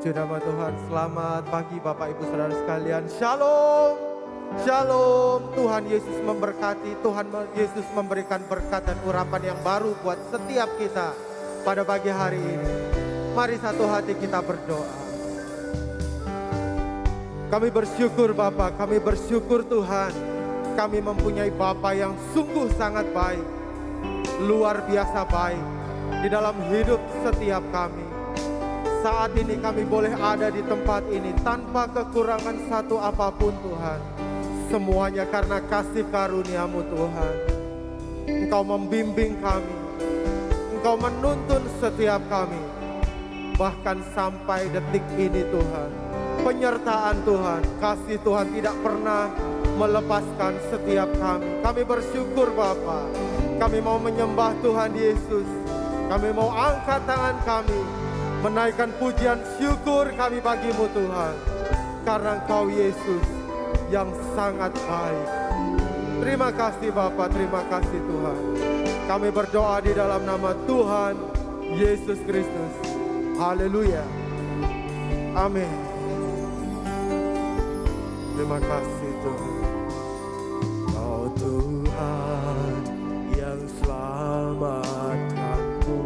Puji nama Tuhan. Selamat pagi Bapak Ibu Saudara sekalian. Shalom. Shalom. Tuhan Yesus memberkati. Tuhan Yesus memberikan berkat dan urapan yang baru buat setiap kita pada pagi hari ini. Mari satu hati kita berdoa. Kami bersyukur Bapa, kami bersyukur Tuhan. Kami mempunyai Bapa yang sungguh sangat baik. Luar biasa baik di dalam hidup setiap kami. Saat ini kami boleh ada di tempat ini tanpa kekurangan satu apapun Tuhan. Semuanya karena kasih karunia-Mu Tuhan. Engkau membimbing kami. Engkau menuntun setiap kami. Bahkan sampai detik ini Tuhan. Penyertaan Tuhan, kasih Tuhan tidak pernah melepaskan setiap kami. Kami bersyukur Bapa. Kami mau menyembah Tuhan Yesus. Kami mau angkat tangan kami. Menaikkan pujian syukur kami bagi-Mu Tuhan. Karena Engkau Yesus yang sangat baik. Terima kasih Bapa, terima kasih Tuhan. Kami berdoa di dalam nama Tuhan Yesus Kristus. Haleluya. Amin. Terima kasih Tuhan. Oh Tuhan yang selamatkanku.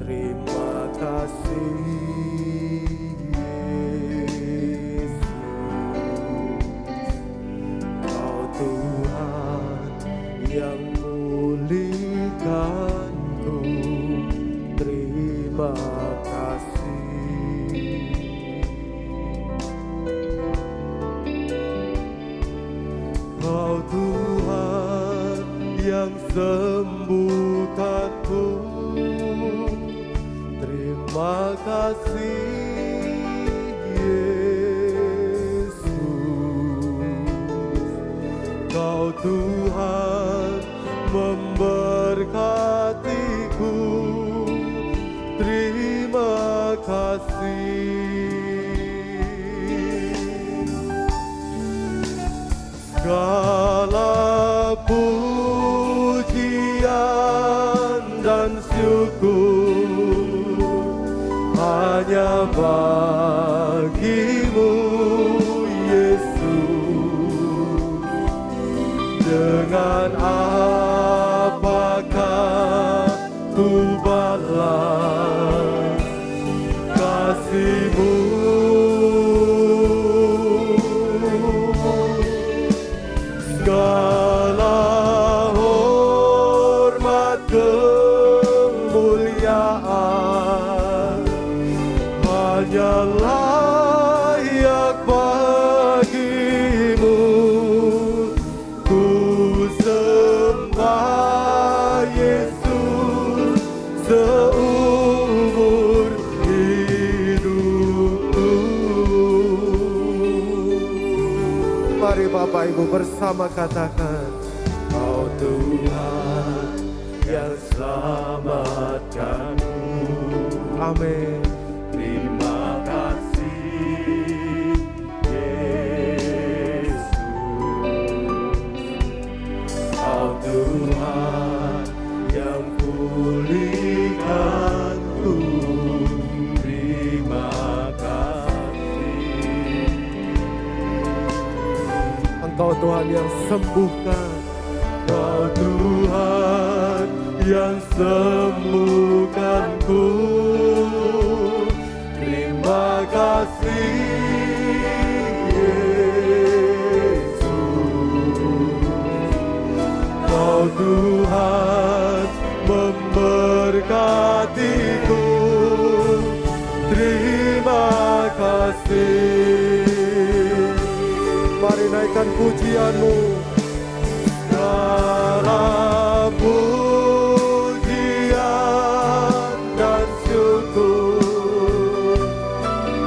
Terima kasih Yesus. Kau Tuhan yang mulihkanku. Terima kasih. Kau Tuhan yang sembuhkanku. Terima kasih Yesus. Kau Tuhan memberkatiku. Terima kasih. Segala pujian dan syukur hanya bagi-Mu Yesus. Dengan apakah ku balas kasih-Mu? Segala hormat kemuliaan hanya layak bagi-Mu. Ku sembah Yesus seumur hidupku. Mari Bapak Ibu bersama katakan, Kau Tuhan yang selamatkanku. Amin. Terima kasih Yesus. Kau Tuhan yang pulihkanku. Terima kasih. Engkau Tuhan yang sembuhkan. Kau Tuhan yang sembuhkanku. Terima kasih Yesus. Kau Tuhan memberkatiku. Terima kasih. Mari naikkan pujian-Mu. Segala pujian dan syukur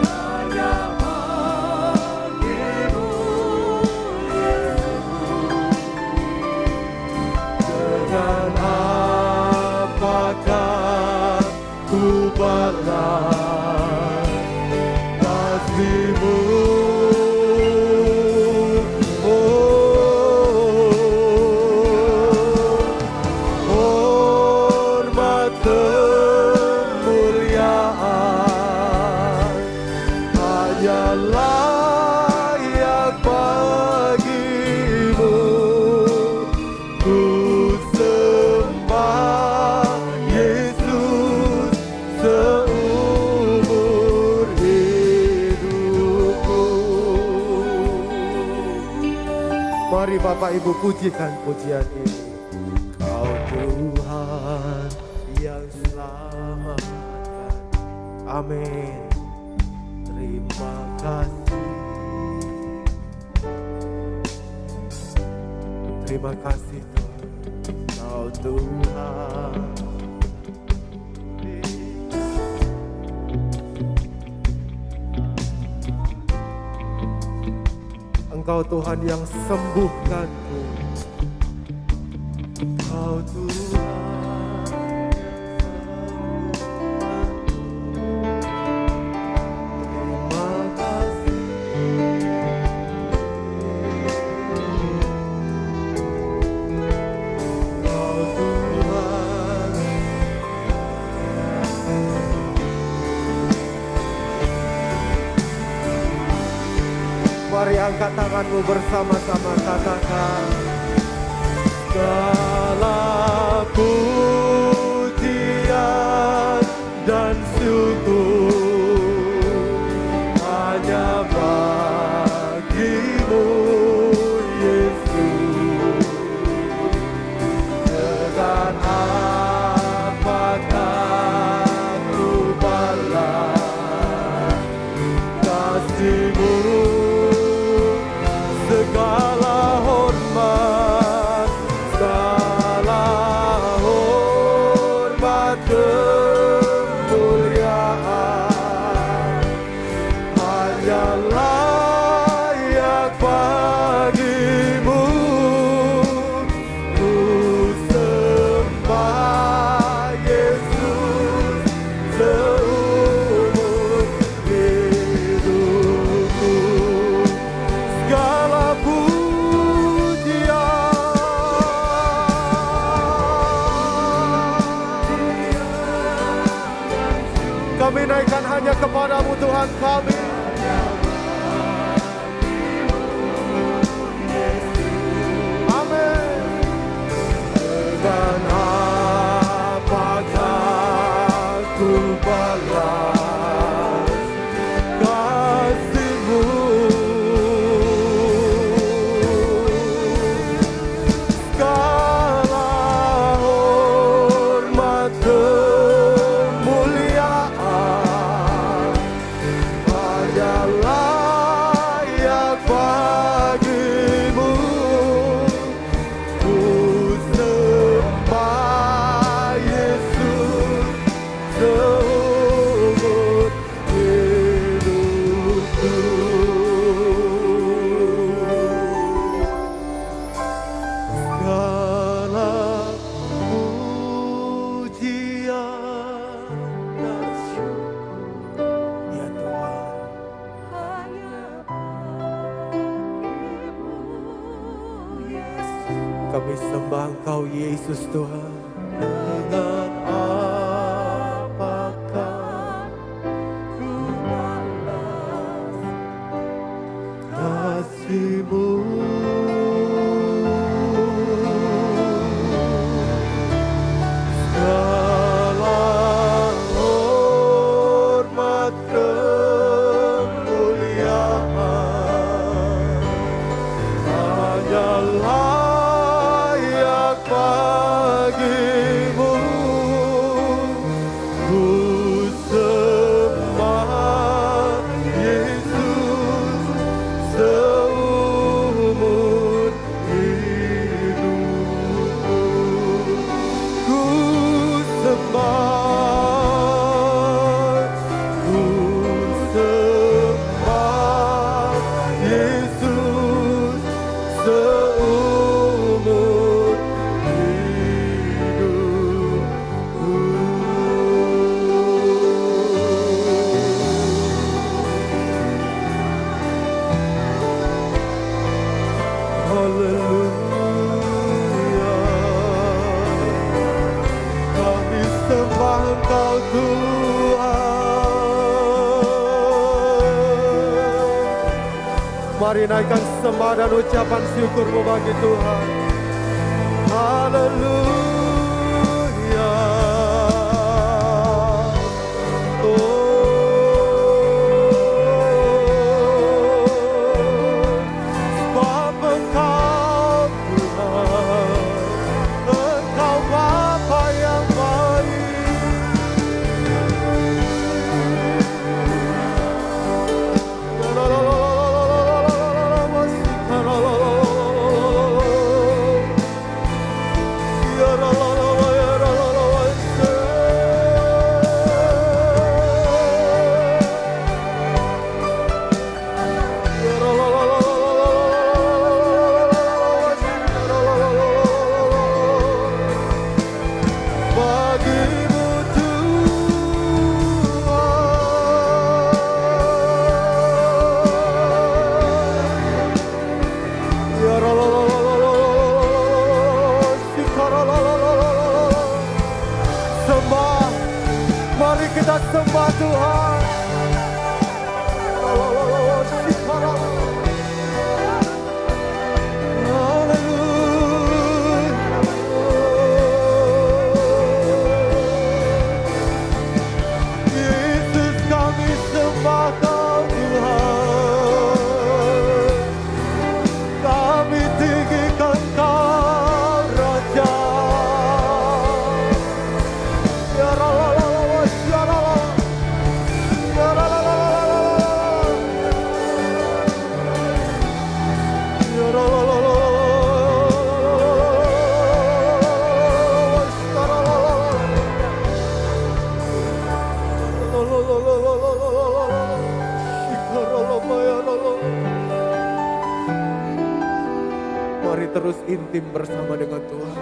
hanya bagi-Mu Yesus. Dengan apakah ku balas kasih-Mu? Oh Mari Bapak Ibu pujikan pujian ini. Kau Tuhan yang selamatkan. Amin. Terima kasih. Terima kasih Tuhan. Kau Tuhan. Engkau Tuhan yang sembuhkanku. Kau Tuhan terima kasih. Kau Tuhan. Mari angkat tanganmu bersama-sama, katakan segala pujian dan syukur hanya bagimu Yesus. Dengan apakah ku balas kasih-Mu, segala hormat, kemuliaan hanya layak bagimu. Ku sembah Yesus seumur hidupku. Segala kami naikkan hanya kepadamu Tuhan kami. Amin. Dengan apakah ku balas kasih-Mu, segala hormat kemuliaan hanya layak bagimu. Ku sembah Yesus seumur hidupku. Segala pujian dan syukur, ya Tuhan, kami sembah Engkau Yesus Tuhan. Dengan apakah ku balas kasih-Mu, segala hormat kemuliaan hanya layak bagimu. Ku sembah Yesus seumur hidupku. Ku sembah Yesus seumur hidupku. Haleluya, kami sembah Engkau Tuhan. Mari naikkan sembah dan ucapan syukurmu bagi Tuhan. Haleluya. Sebab Engkau Mari terus intim bersama dengan Tuhan.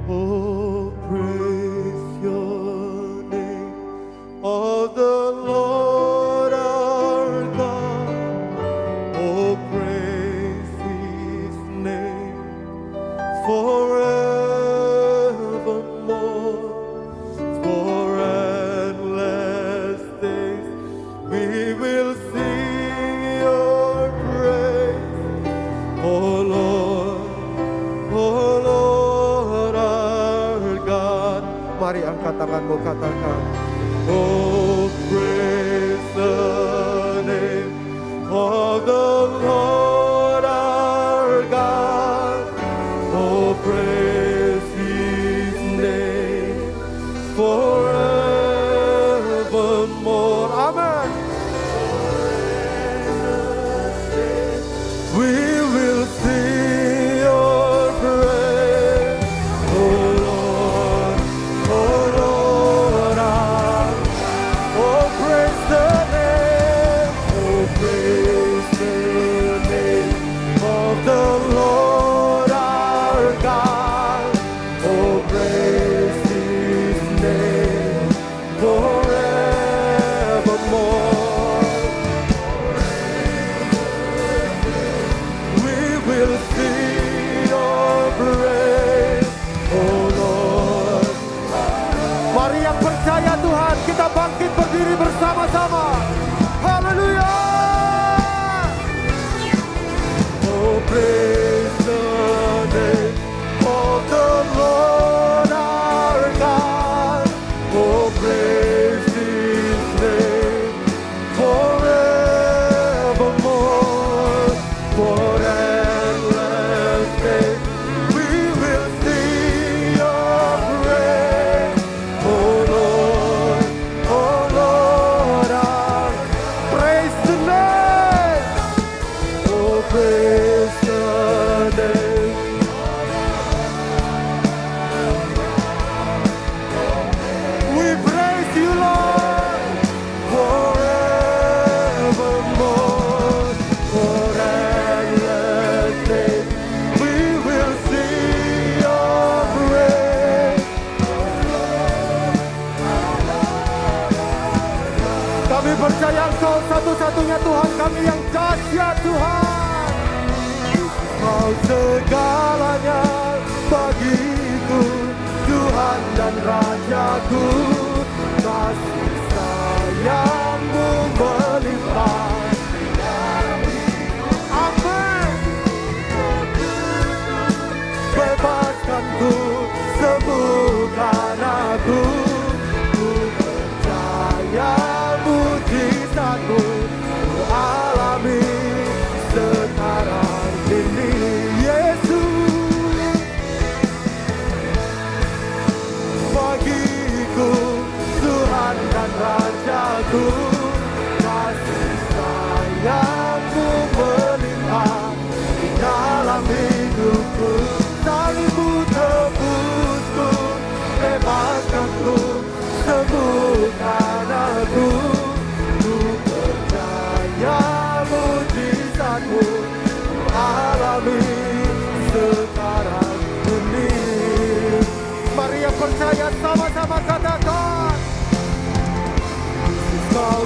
Oh, praise your name, oh the Lord our God. Oh, praise His name forevermore. For endless days we will sing your praise, oh Lord our God. Mari angkat tanganmu, katakan. Oh, praise the name of the Lord our God. Oh, praise His name forevermore. Amen. We will sing your praise, oh Lord, our oh, praise the name of the Lord our God. Oh, praise His name forevermore. We will sing your praise, oh Lord. Mari yang percaya Tuhan, kita bangkit berdiri bersama-sama. Haleluya. Oh, praise the name of the Lord our God. Oh, praise His name forevermore. For endless days we will sing your praise, oh Lord, our Praise the name. oh, praise the name. We praise you, Lord. Forevermore, for endless days, we will sing your praise. Kami percaya Engkau satu-satunya Tuhan kami yang dahsyat, Tuhan. Kau segalanya bagiku, Tuhan dan Rajaku. Kasih sayang-Mu melimpah. Amin. Bebaskanku, sembuhkan aku. Ku percaya mujizat-Mu, ku alami sekarang ini. Yesus, bagiku Tuhan dan Rajaku. Kasih sayang-Mu melimpah di dalam hidupku. Salib-Mu tebusku, bebaskanku, sembuhkan aku. Ku percaya mujizat-Mu, ku alami sekarang ini. Mari yang percaya sama-sama katakan. Kau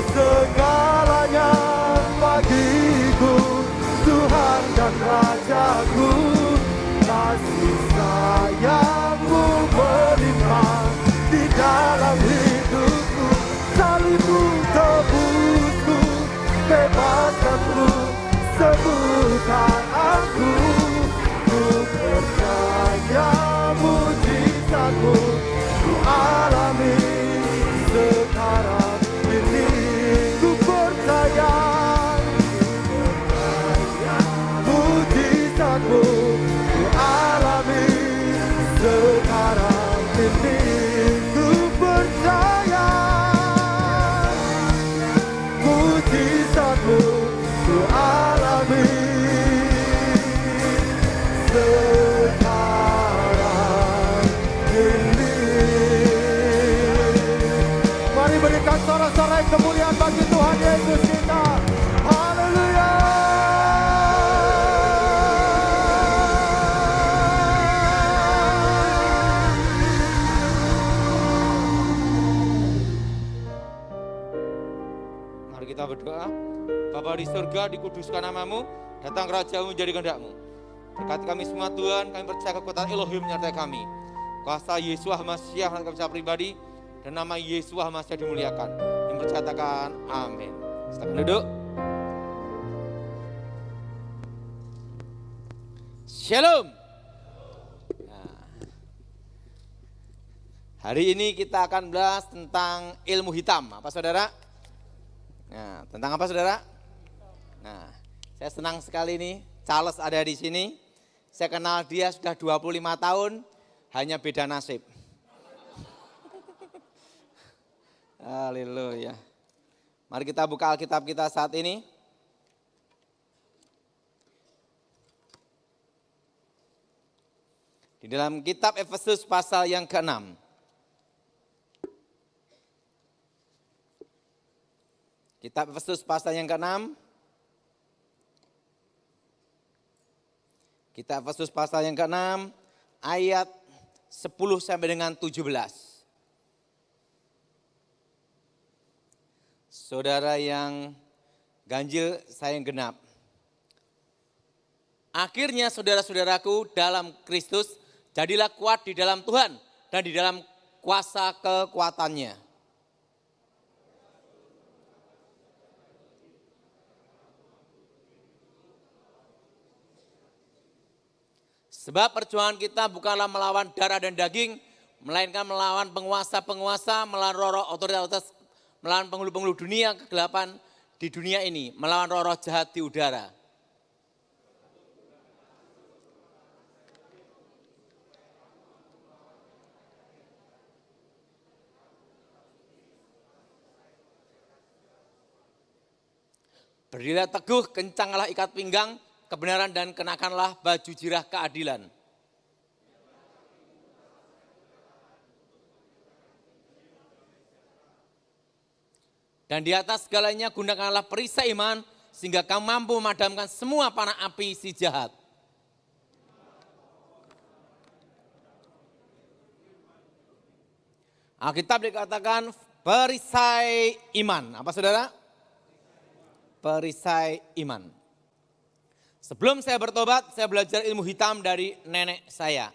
berikan sorak-sorai kemuliaan bagi Tuhan Yesus kita. Haleluya. Mari kita berdoa. Bapa di surga, dikuduskan namamu, datang kerajaanmu jadi kehendak-Mu. Berkati kami semua Tuhan, kami percaya kekuatan Elohim menyertai kami. Kuasa Yesus Masiah kami secara pribadi, dan nama Yesus Masiah dimuliakan. Yang percaya katakan amin. Silakan duduk. Shalom. Nah, hari ini kita akan bahas tentang ilmu hitam. Apa saudara? Nah, tentang apa saudara? Nah, saya senang sekali nih, Charles ada di sini. Saya kenal dia sudah 25 tahun, hanya beda nasib. Haleluya. Mari kita buka Alkitab kita saat ini. Di dalam kitab Efesus pasal yang ke-6. Kitab Efesus pasal yang ke-6. Kitab Efesus pasal yang ke-6 ayat 10 sampai dengan 17. Saudara yang ganjil, saya yang genap. Akhirnya saudara-saudaraku dalam Kristus, jadilah kuat di dalam Tuhan dan di dalam kuasa kekuatannya. Sebab perjuangan kita bukanlah melawan darah dan daging, melainkan melawan penguasa-penguasa, melawan roh-roh otoritas, melawan penghulu-penghulu dunia, kegelapan di dunia ini, melawan roh-roh jahat di udara. Berdirilah teguh, kencanglah ikat pinggang, kebenaran dan kenakanlah baju jirah keadilan. Dan di atas segalanya gunakanlah perisai iman sehingga kamu mampu memadamkan semua panah api si jahat. Alkitab dikatakan perisai iman. Apa saudara? Perisai iman. Sebelum saya bertobat, saya belajar ilmu hitam dari nenek saya.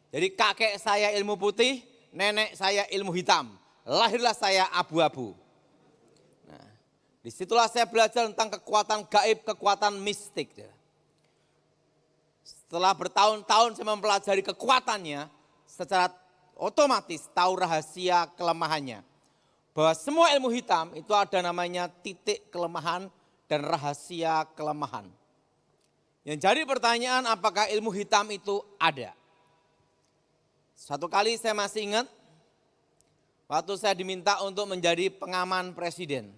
Jadi kakek saya ilmu putih, nenek saya ilmu hitam. Lahirlah saya abu-abu. Nah, disitulah saya belajar tentang kekuatan gaib, kekuatan mistik. Setelah bertahun-tahun saya mempelajari kekuatannya, secara otomatis tahu rahasia kelemahannya. Bahwa semua ilmu hitam itu ada namanya titik kelemahan dan rahasia kelemahan. Yang jadi pertanyaan, apakah ilmu hitam itu ada? Satu kali saya masih ingat, waktu saya diminta untuk menjadi pengaman presiden.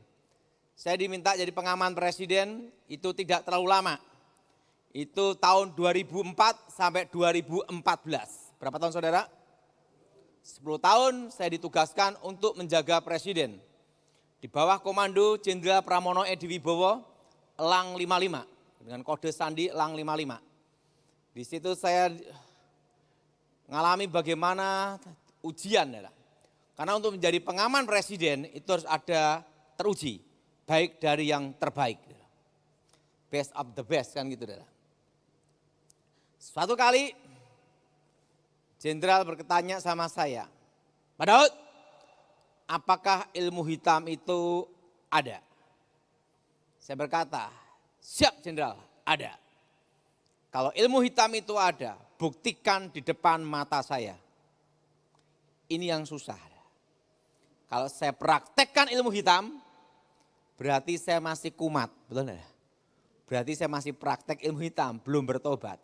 Saya diminta jadi pengaman presiden, itu tidak terlalu lama. Itu tahun 2004 sampai 2014. Berapa tahun saudara? 10 tahun saya ditugaskan untuk menjaga presiden. Di bawah komando Jenderal Pramono Edi Wibowo, Elang 55. Dengan kode sandi Elang 55. Di situ saya mengalami bagaimana ujian. Karena untuk menjadi pengaman presiden itu harus ada teruji. Baik dari yang terbaik. Best of the best kan gitu. Suatu kali jenderal bertanya sama saya, Pak Daud, apakah ilmu hitam itu ada? Saya berkata, siap jenderal, ada. Kalau ilmu hitam itu ada, buktikan di depan mata saya. Ini yang susah. Kalau saya praktekkan ilmu hitam, berarti saya masih kumat, betul tidak? Berarti saya masih praktek ilmu hitam, belum bertobat.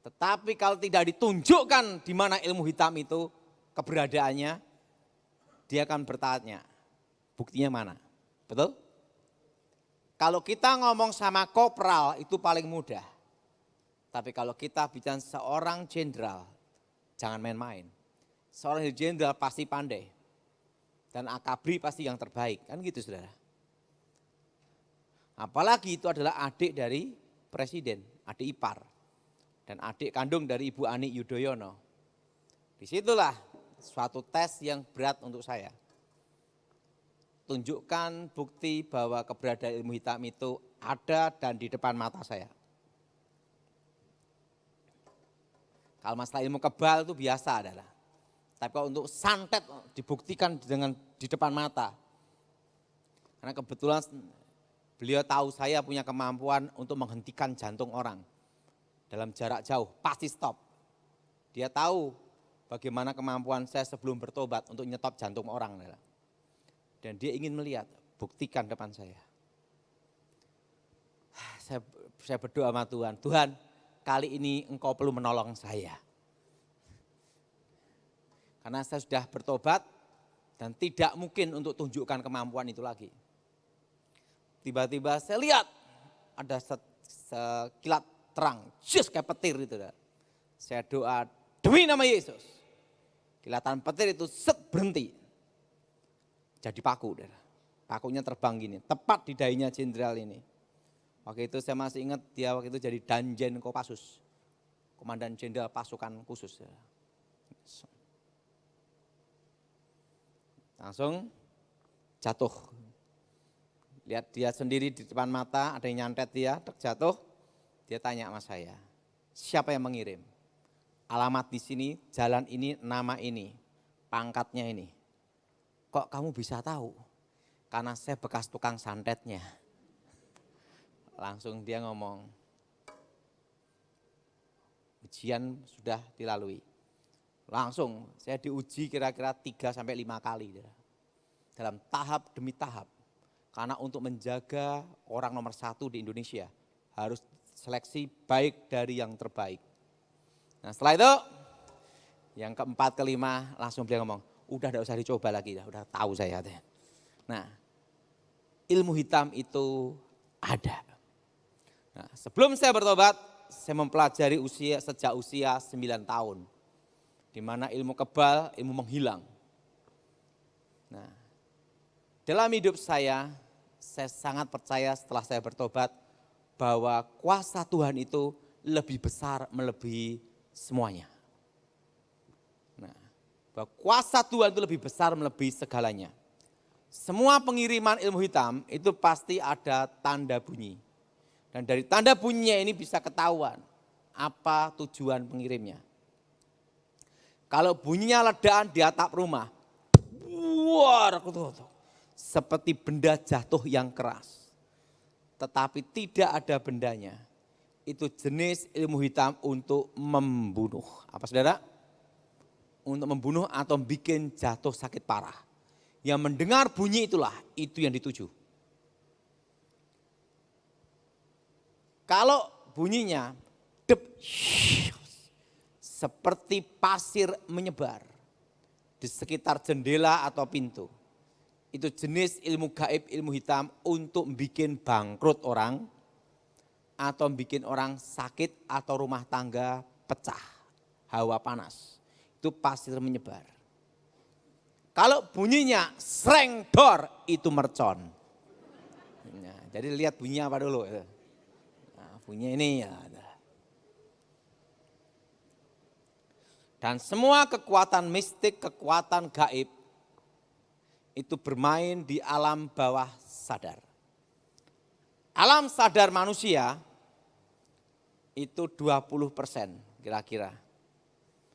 Tetapi kalau tidak ditunjukkan di mana ilmu hitam itu keberadaannya, dia akan bertanya, buktinya mana? Betul? Kalau kita ngomong sama kopral itu paling mudah. Tapi kalau kita bicara seorang jenderal, jangan main-main. Seorang jenderal pasti pandai. Dan akabri pasti yang terbaik, kan gitu saudara. Apalagi itu adalah adik dari presiden, adik ipar. Dan adik kandung dari Ibu Ani Yudhoyono. Disitulah suatu tes yang berat untuk saya. Tunjukkan bukti bahwa keberadaan ilmu hitam itu ada dan di depan mata saya. Kalau masalah ilmu kebal itu biasa adalah. Tapi kalau untuk santet dibuktikan dengan di depan mata. Karena kebetulan beliau tahu saya punya kemampuan untuk menghentikan jantung orang. Dalam jarak jauh, pasti stop. Dia tahu bagaimana kemampuan saya sebelum bertobat untuk nyetop jantung orang. Dan dia ingin melihat, buktikan depan saya. Saya berdoa sama Tuhan, Tuhan kali ini engkau perlu menolong saya. Karena saya sudah bertobat dan tidak mungkin untuk tunjukkan kemampuan itu lagi. Tiba-tiba saya lihat ada sekilat terang, just kayak petir itu. Saya doa demi nama Yesus. Kilatan petir itu berhenti. Jadi paku. Pakunya terbang gini, tepat di dahinya jenderal ini. Waktu itu saya masih ingat dia waktu itu jadi Danjen Kopassus. Komandan Jenderal Pasukan Khusus. Langsung jatuh. Lihat dia sendiri di depan mata, ada yang nyantet dia, jatuh. Dia tanya sama saya, siapa yang mengirim? Alamat di sini, jalan ini, nama ini, pangkatnya ini. Kok kamu bisa tahu? Karena saya bekas tukang santetnya. Langsung dia ngomong, ujian sudah dilalui. Langsung saya diuji kira-kira 3-5 kali. Dalam tahap demi tahap. Karena untuk menjaga orang nomor 1 di Indonesia harus seleksi baik dari yang terbaik. Nah setelah itu yang keempat, kelima langsung beliau ngomong, udah tidak usah dicoba lagi, udah tahu saya. Nah ilmu hitam itu ada. Nah, sebelum saya bertobat, saya mempelajari sejak usia 9 tahun. Di mana ilmu kebal, ilmu menghilang. Nah, dalam hidup saya sangat percaya setelah saya bertobat bahwa kuasa Tuhan itu lebih besar melebihi semuanya. Nah, bahwa kuasa Tuhan itu lebih besar melebihi segalanya. Semua pengiriman ilmu hitam itu pasti ada tanda bunyi. Dan dari tanda bunyinya ini bisa ketahuan apa tujuan pengirimnya. Kalau bunyinya ledakan di atap rumah, seperti benda jatuh yang keras. Tetapi tidak ada bendanya. Itu jenis ilmu hitam untuk membunuh. Apa saudara? Untuk membunuh atau bikin jatuh sakit parah. Yang mendengar bunyi itulah, itu yang dituju. Kalau bunyinya seperti pasir menyebar di sekitar jendela atau pintu. Itu jenis ilmu gaib, ilmu hitam untuk bikin bangkrut orang atau bikin orang sakit atau rumah tangga pecah, hawa panas. Itu pasir menyebar. Kalau bunyinya sreng dor itu mercon. Nah, jadi lihat bunyinya apa dulu. Nah, bunyinya ini ya. Dan semua kekuatan mistik, kekuatan gaib itu bermain di alam bawah sadar. Alam sadar manusia itu 20% kira-kira.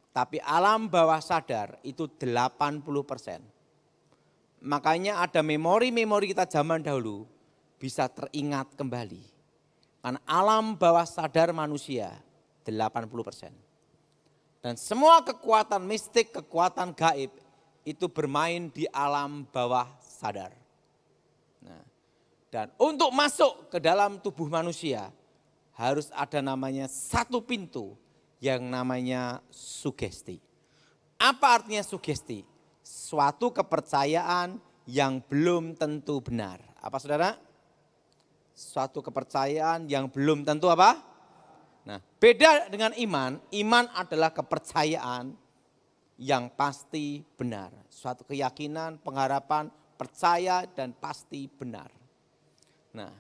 Tapi alam bawah sadar itu 80%. Makanya ada memori-memori kita zaman dahulu bisa teringat kembali. Karena alam bawah sadar manusia 80%. Dan semua kekuatan mistik, kekuatan gaib itu bermain di alam bawah sadar. Nah, dan untuk masuk ke dalam tubuh manusia harus ada namanya satu pintu yang namanya sugesti. Apa artinya sugesti? Suatu kepercayaan yang belum tentu benar. Apa saudara? Suatu kepercayaan yang belum tentu apa? Nah, beda dengan iman. Iman adalah kepercayaan yang pasti benar. Suatu keyakinan, pengharapan, percaya dan pasti benar. Nah,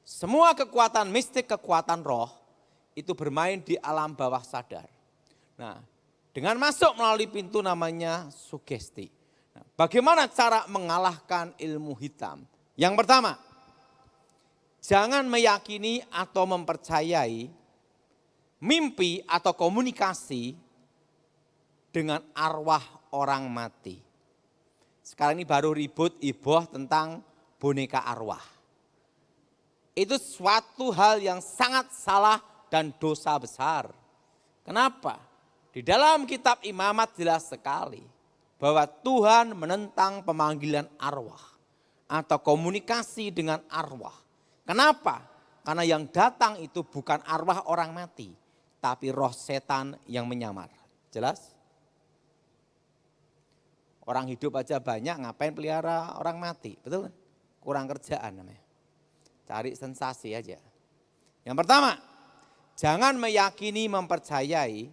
semua kekuatan mistik, kekuatan roh itu bermain di alam bawah sadar. Nah, dengan masuk melalui pintu namanya sugesti. Nah, bagaimana cara mengalahkan ilmu hitam? Yang pertama, jangan meyakini atau mempercayai mimpi atau komunikasi dengan arwah orang mati. Sekarang ini baru ribut heboh tentang boneka arwah. Itu suatu hal yang sangat salah dan dosa besar. Kenapa? Di dalam kitab Imamat jelas sekali bahwa Tuhan menentang pemanggilan arwah atau komunikasi dengan arwah. Kenapa? Karena yang datang itu bukan arwah orang mati, tapi roh setan yang menyamar. Jelas? Orang hidup aja banyak, ngapain pelihara orang mati, betul kan? Kurang kerjaan namanya. Cari sensasi aja. Yang pertama, jangan meyakini, mempercayai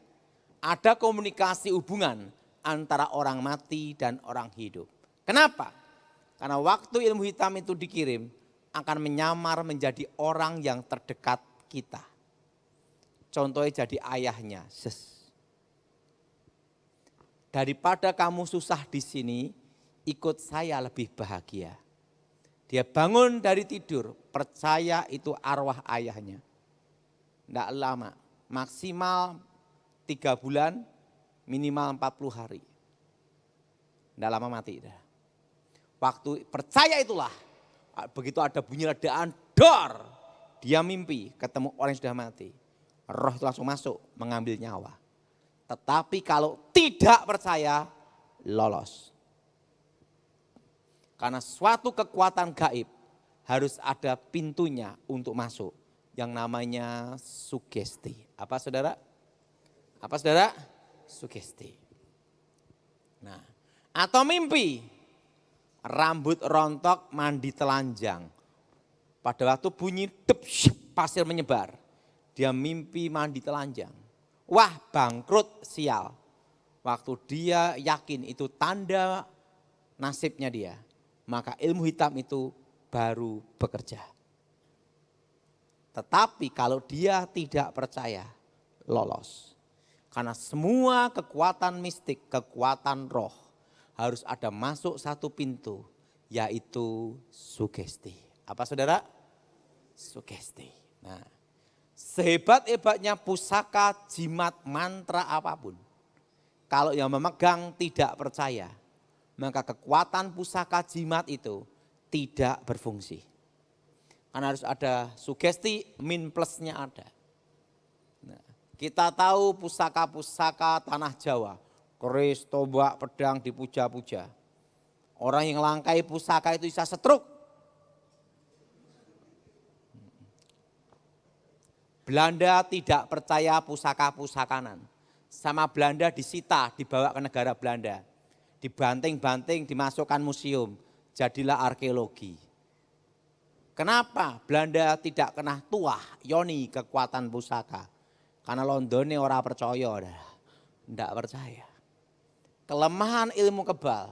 ada komunikasi hubungan antara orang mati dan orang hidup. Kenapa? Karena waktu ilmu hitam itu dikirim, akan menyamar menjadi orang yang terdekat kita. Contohnya jadi ayahnya. Daripada kamu susah di sini, ikut saya lebih bahagia. Dia bangun dari tidur, percaya itu arwah ayahnya. Tidak lama, maksimal 3 bulan, minimal 40 hari. Tidak lama mati. Waktu percaya itulah, begitu ada bunyi ledakan, dor, dia mimpi ketemu orang yang sudah mati. Roh itu langsung masuk, mengambil nyawa. Tetapi kalau tidak percaya, lolos. Karena suatu kekuatan gaib harus ada pintunya untuk masuk. Yang namanya sugesti. Apa saudara? Apa saudara? Sugesti. Nah, atau mimpi. Rambut rontok, mandi telanjang. Pada waktu bunyi dep, pasir menyebar. Dia mimpi mandi telanjang. Wah, bangkrut, sial. Waktu dia yakin itu tanda nasibnya dia, maka ilmu hitam itu baru bekerja. Tetapi kalau dia tidak percaya, lolos. Karena semua kekuatan mistik, kekuatan roh harus ada masuk satu pintu, yaitu sugesti. Apa saudara? Sugesti. Nah, sehebat-hebatnya pusaka, jimat, mantra apapun, kalau yang memegang tidak percaya, maka kekuatan pusaka jimat itu tidak berfungsi. Karena harus ada sugesti, min plusnya ada. Nah, kita tahu pusaka-pusaka tanah Jawa, keris, tombak, pedang dipuja-puja. Orang yang langkai pusaka itu bisa setruk. Belanda tidak percaya pusaka-pusakanan. Sama Belanda disita, dibawa ke negara Belanda. Dibanting-banting, dimasukkan museum. Jadilah arkeologi. Kenapa Belanda tidak kena tuah, yoni kekuatan pusaka? Karena Londonnya orang percaya, tidak percaya. Kelemahan ilmu kebal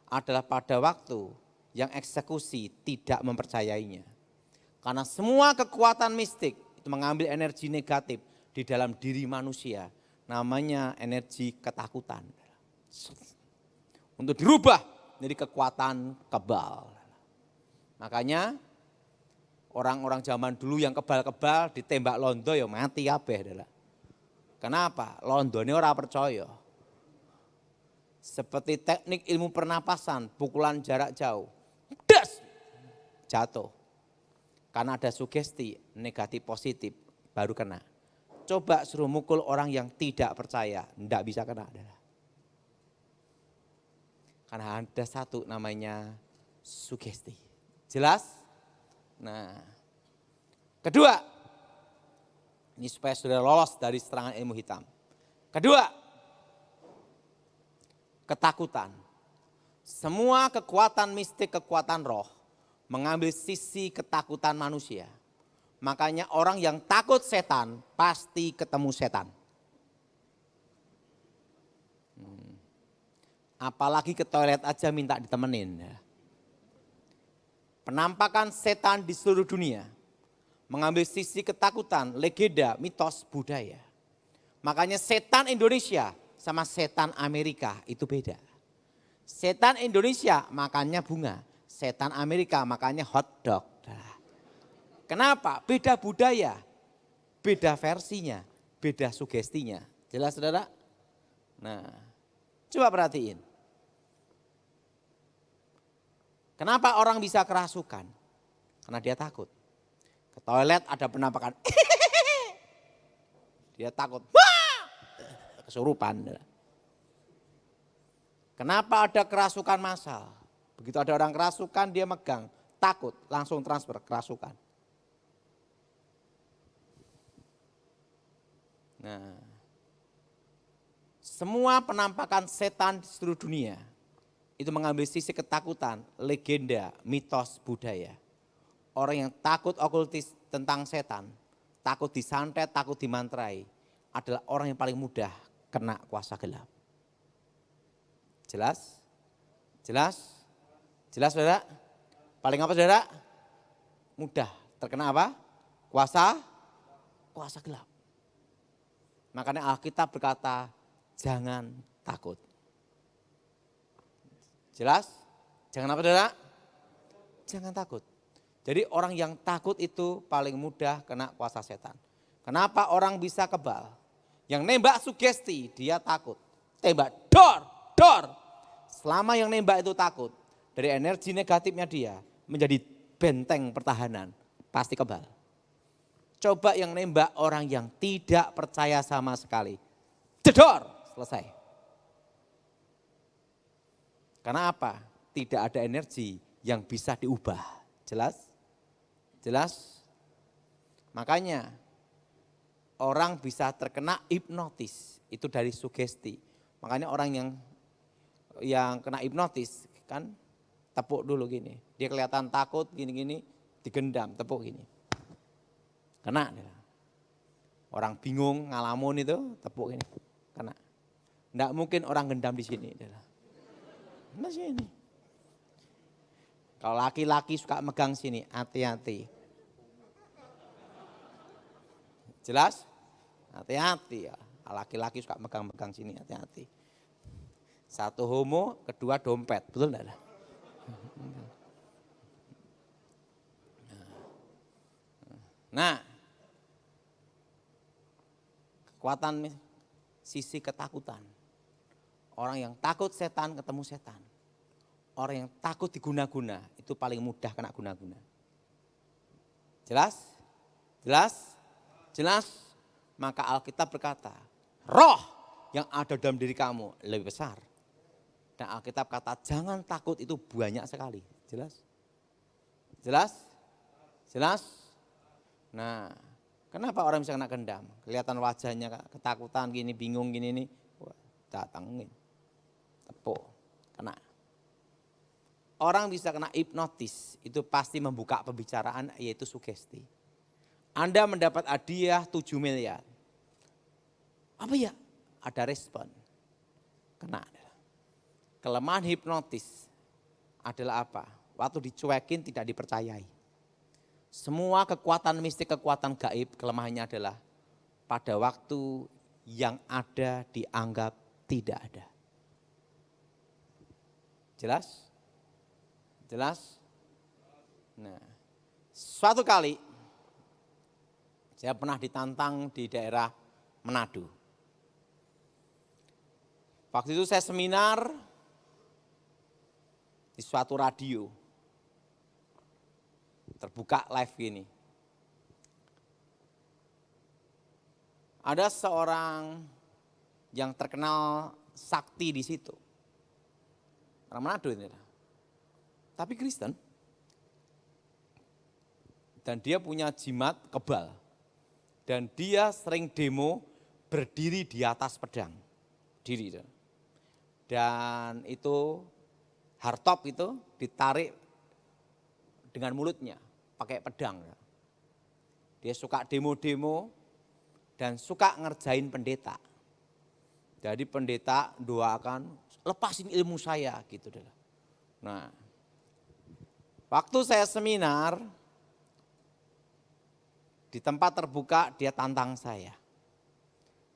adalah pada waktu yang eksekusi tidak mempercayainya. Karena semua kekuatan mistik itu mengambil energi negatif di dalam diri manusia. Namanya energi ketakutan. Untuk dirubah menjadi kekuatan kebal. Makanya orang-orang zaman dulu yang kebal-kebal ditembak londo ya mati kabeh. Kenapa? Londone ora percaya. Seperti teknik ilmu pernapasan, pukulan jarak jauh. Das! Jatuh. Karena ada sugesti negatif positif baru kena. Coba suruh mukul orang yang tidak percaya, tidak bisa kena. Karena ada satu namanya sugesti. Jelas? Nah, kedua, ini supaya sudah lolos dari serangan ilmu hitam. Kedua, ketakutan. Semua kekuatan mistik, kekuatan roh mengambil sisi ketakutan manusia. Makanya orang yang takut setan pasti ketemu setan. Apalagi ke toilet aja minta ditemenin. Penampakan setan di seluruh dunia mengambil sisi ketakutan, legenda, mitos, budaya. Makanya setan Indonesia sama setan Amerika itu beda. Setan Indonesia makannya bunga, setan Amerika makannya hot dog. Kenapa? Beda budaya, beda versinya, beda sugestinya. Jelas saudara? Nah, coba perhatiin. Kenapa orang bisa kerasukan? Karena dia takut. Ke toilet ada penampakan. Dia takut. Wah! Kesurupan. Kenapa ada kerasukan massal? Begitu ada orang kerasukan dia megang. Takut langsung transfer kerasukan. Nah, semua penampakan setan di seluruh dunia itu mengambil sisi ketakutan, legenda, mitos, budaya. Orang yang takut okultis tentang setan, takut disantet, takut dimantrai, adalah orang yang paling mudah kena kuasa gelap. Jelas? Jelas? Jelas saudara? Paling apa saudara? Mudah terkena apa? Kuasa gelap. Makanya Alkitab berkata, jangan takut. Jelas? Jangan apa saudara? Jangan takut. Jadi orang yang takut itu paling mudah kena kuasa setan. Kenapa orang bisa kebal? Yang nembak sugesti, dia takut. Tembak, dor. Selama yang nembak itu takut, dari energi negatifnya dia menjadi benteng pertahanan, pasti kebal. Coba yang nembak orang yang tidak percaya sama sekali. Jedor, selesai. Karena apa? Tidak ada energi yang bisa diubah. Jelas? Jelas? Makanya orang bisa terkena hipnotis. Itu dari sugesti. Makanya orang yang kena hipnotis kan tepuk dulu gini. Dia kelihatan takut gini-gini, digendam, tepuk gini. Kena. Orang bingung ngalamun itu tepuk gini. Kena. Enggak mungkin orang gendam di sini. Nah sini. Kalau laki-laki suka megang sini, hati-hati. Jelas? Hati-hati ya. Laki-laki suka megang-megang sini, hati-hati. Satu homo, kedua dompet. Betul enggak? Nah, kekuatan sisi ketakutan. Orang yang takut setan ketemu setan. Orang yang takut diguna-guna itu paling mudah kena guna-guna. Jelas? Jelas? Jelas? Maka Alkitab berkata, roh yang ada dalam diri kamu lebih besar. Dan Alkitab kata jangan takut itu banyak sekali. Jelas? Jelas? Jelas? Nah, kenapa orang bisa kena gendam? Kelihatan wajahnya ketakutan gini, bingung gini nih. Wah, datangin. Tepuk, kena. Orang bisa kena hipnotis, itu pasti membuka pembicaraan yaitu sugesti. Anda mendapat hadiah 7 miliar. Apa ya? Ada respon. Kena. Kelemahan hipnotis adalah apa? Waktu dicuekin tidak dipercayai. Semua kekuatan mistik, kekuatan gaib, kelemahannya adalah pada waktu yang ada dianggap tidak ada. Jelas? Jelas? Nah, suatu kali saya pernah ditantang di daerah Manado. Waktu itu saya seminar di suatu radio. Terbuka live gini. Ada seorang yang terkenal sakti di situ. Orang Manado ini. Tapi Kristen. Dan dia punya jimat kebal. Dan dia sering demo berdiri di atas pedang. Diri. Dan itu hardtop itu ditarik dengan mulutnya. Pakai pedang. Dia suka demo-demo dan suka ngerjain pendeta. Jadi pendeta doakan lepasin ilmu saya gitu. Nah, waktu saya seminar, di tempat terbuka dia tantang saya.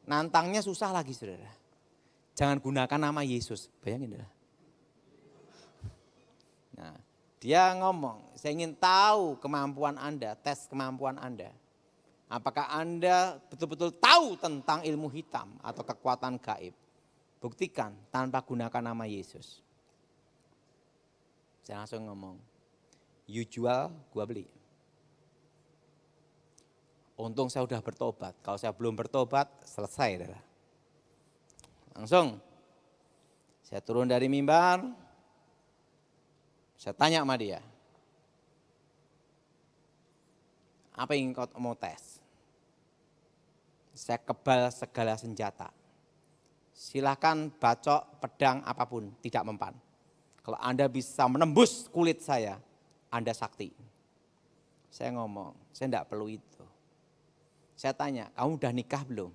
Nantangnya susah lagi saudara. Jangan gunakan nama Yesus, bayangin saudara. Nah, dia ngomong, saya ingin tahu kemampuan Anda, tes kemampuan Anda. Apakah Anda betul-betul tahu tentang ilmu hitam atau kekuatan gaib? Buktikan tanpa gunakan nama Yesus. Saya langsung ngomong, you jual, gua beli. Untung saya udah bertobat. Kalau saya belum bertobat, selesai. Adalah. Langsung, saya turun dari mimbar, saya tanya sama dia, apa yang kau mau tes? Saya kebal segala senjata. Silakan bacok, pedang, apapun, tidak mempan. Kalau Anda bisa menembus kulit saya, Anda sakti. Saya ngomong, saya enggak perlu itu. Saya tanya, kamu udah nikah belum?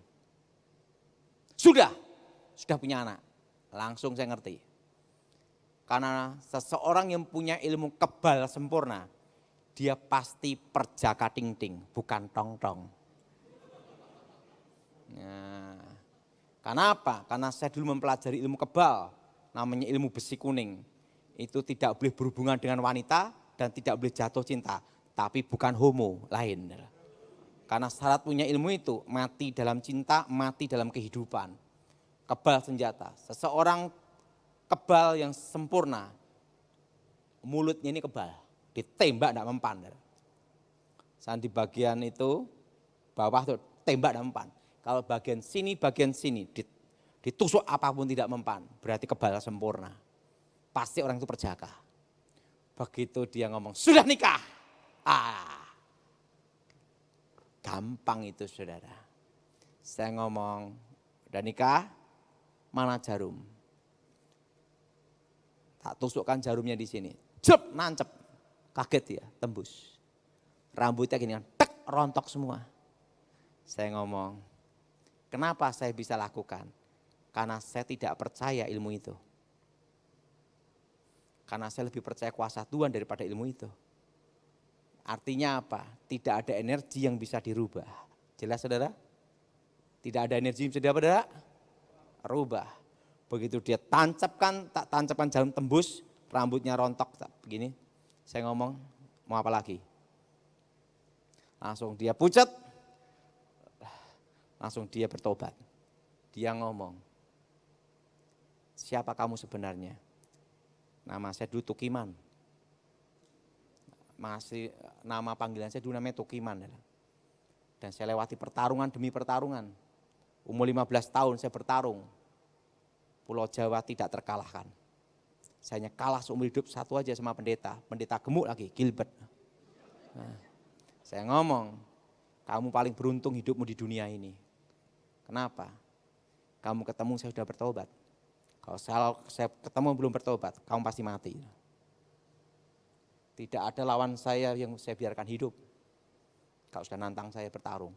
Sudah punya anak. Langsung saya ngerti. Karena seseorang yang punya ilmu kebal sempurna, dia pasti perjaka ting-ting, bukan tong-tong. Nah, karena apa? Karena saya dulu mempelajari ilmu kebal, namanya ilmu besi kuning. Itu tidak boleh berhubungan dengan wanita dan tidak boleh jatuh cinta. Tapi bukan homo, lain. Karena syarat punya ilmu itu, mati dalam cinta, mati dalam kehidupan. Kebal senjata. Seseorang kebal yang sempurna, mulutnya ini kebal. Ditembak tidak mempan. Saat di bagian itu, bawah tuh tembak tidak mempan. Kalau bagian sini, ditusuk apapun tidak mempan. Berarti kebal sempurna. Pasti orang itu perjaka. Begitu dia ngomong, sudah nikah. Gampang itu saudara. Saya ngomong, udah nikah, mana jarum? Tak tusukkan jarumnya di sini. Jep, nancep. Kaget dia, tembus. Rambutnya gini kan, tek, rontok semua. Saya ngomong, kenapa saya bisa lakukan? Karena saya tidak percaya ilmu itu. Karena saya lebih percaya kuasa Tuhan daripada ilmu itu. Artinya apa? Tidak ada energi yang bisa dirubah. Jelas saudara? Tidak ada energi yang bisa dirubah. Begitu dia tancapkan jarum tembus, rambutnya rontok begini. Saya ngomong, mau apa lagi? Langsung dia pucat, langsung dia bertobat. Dia ngomong, siapa kamu sebenarnya? Nama saya dulu Tukiman. Masih nama panggilan saya dulu namanya Tukiman. Dan saya lewati pertarungan demi pertarungan. Umur 15 tahun saya bertarung. Pulau Jawa tidak terkalahkan. Saya hanya kalah seumur hidup satu aja sama pendeta gemuk lagi, Gilbert. Nah, saya ngomong, kamu paling beruntung hidupmu di dunia ini. Kenapa? Kamu ketemu saya sudah bertobat. Kalau saya ketemu belum bertobat, kamu pasti mati. Tidak ada lawan saya yang saya biarkan hidup. Kalau sudah nantang saya bertarung.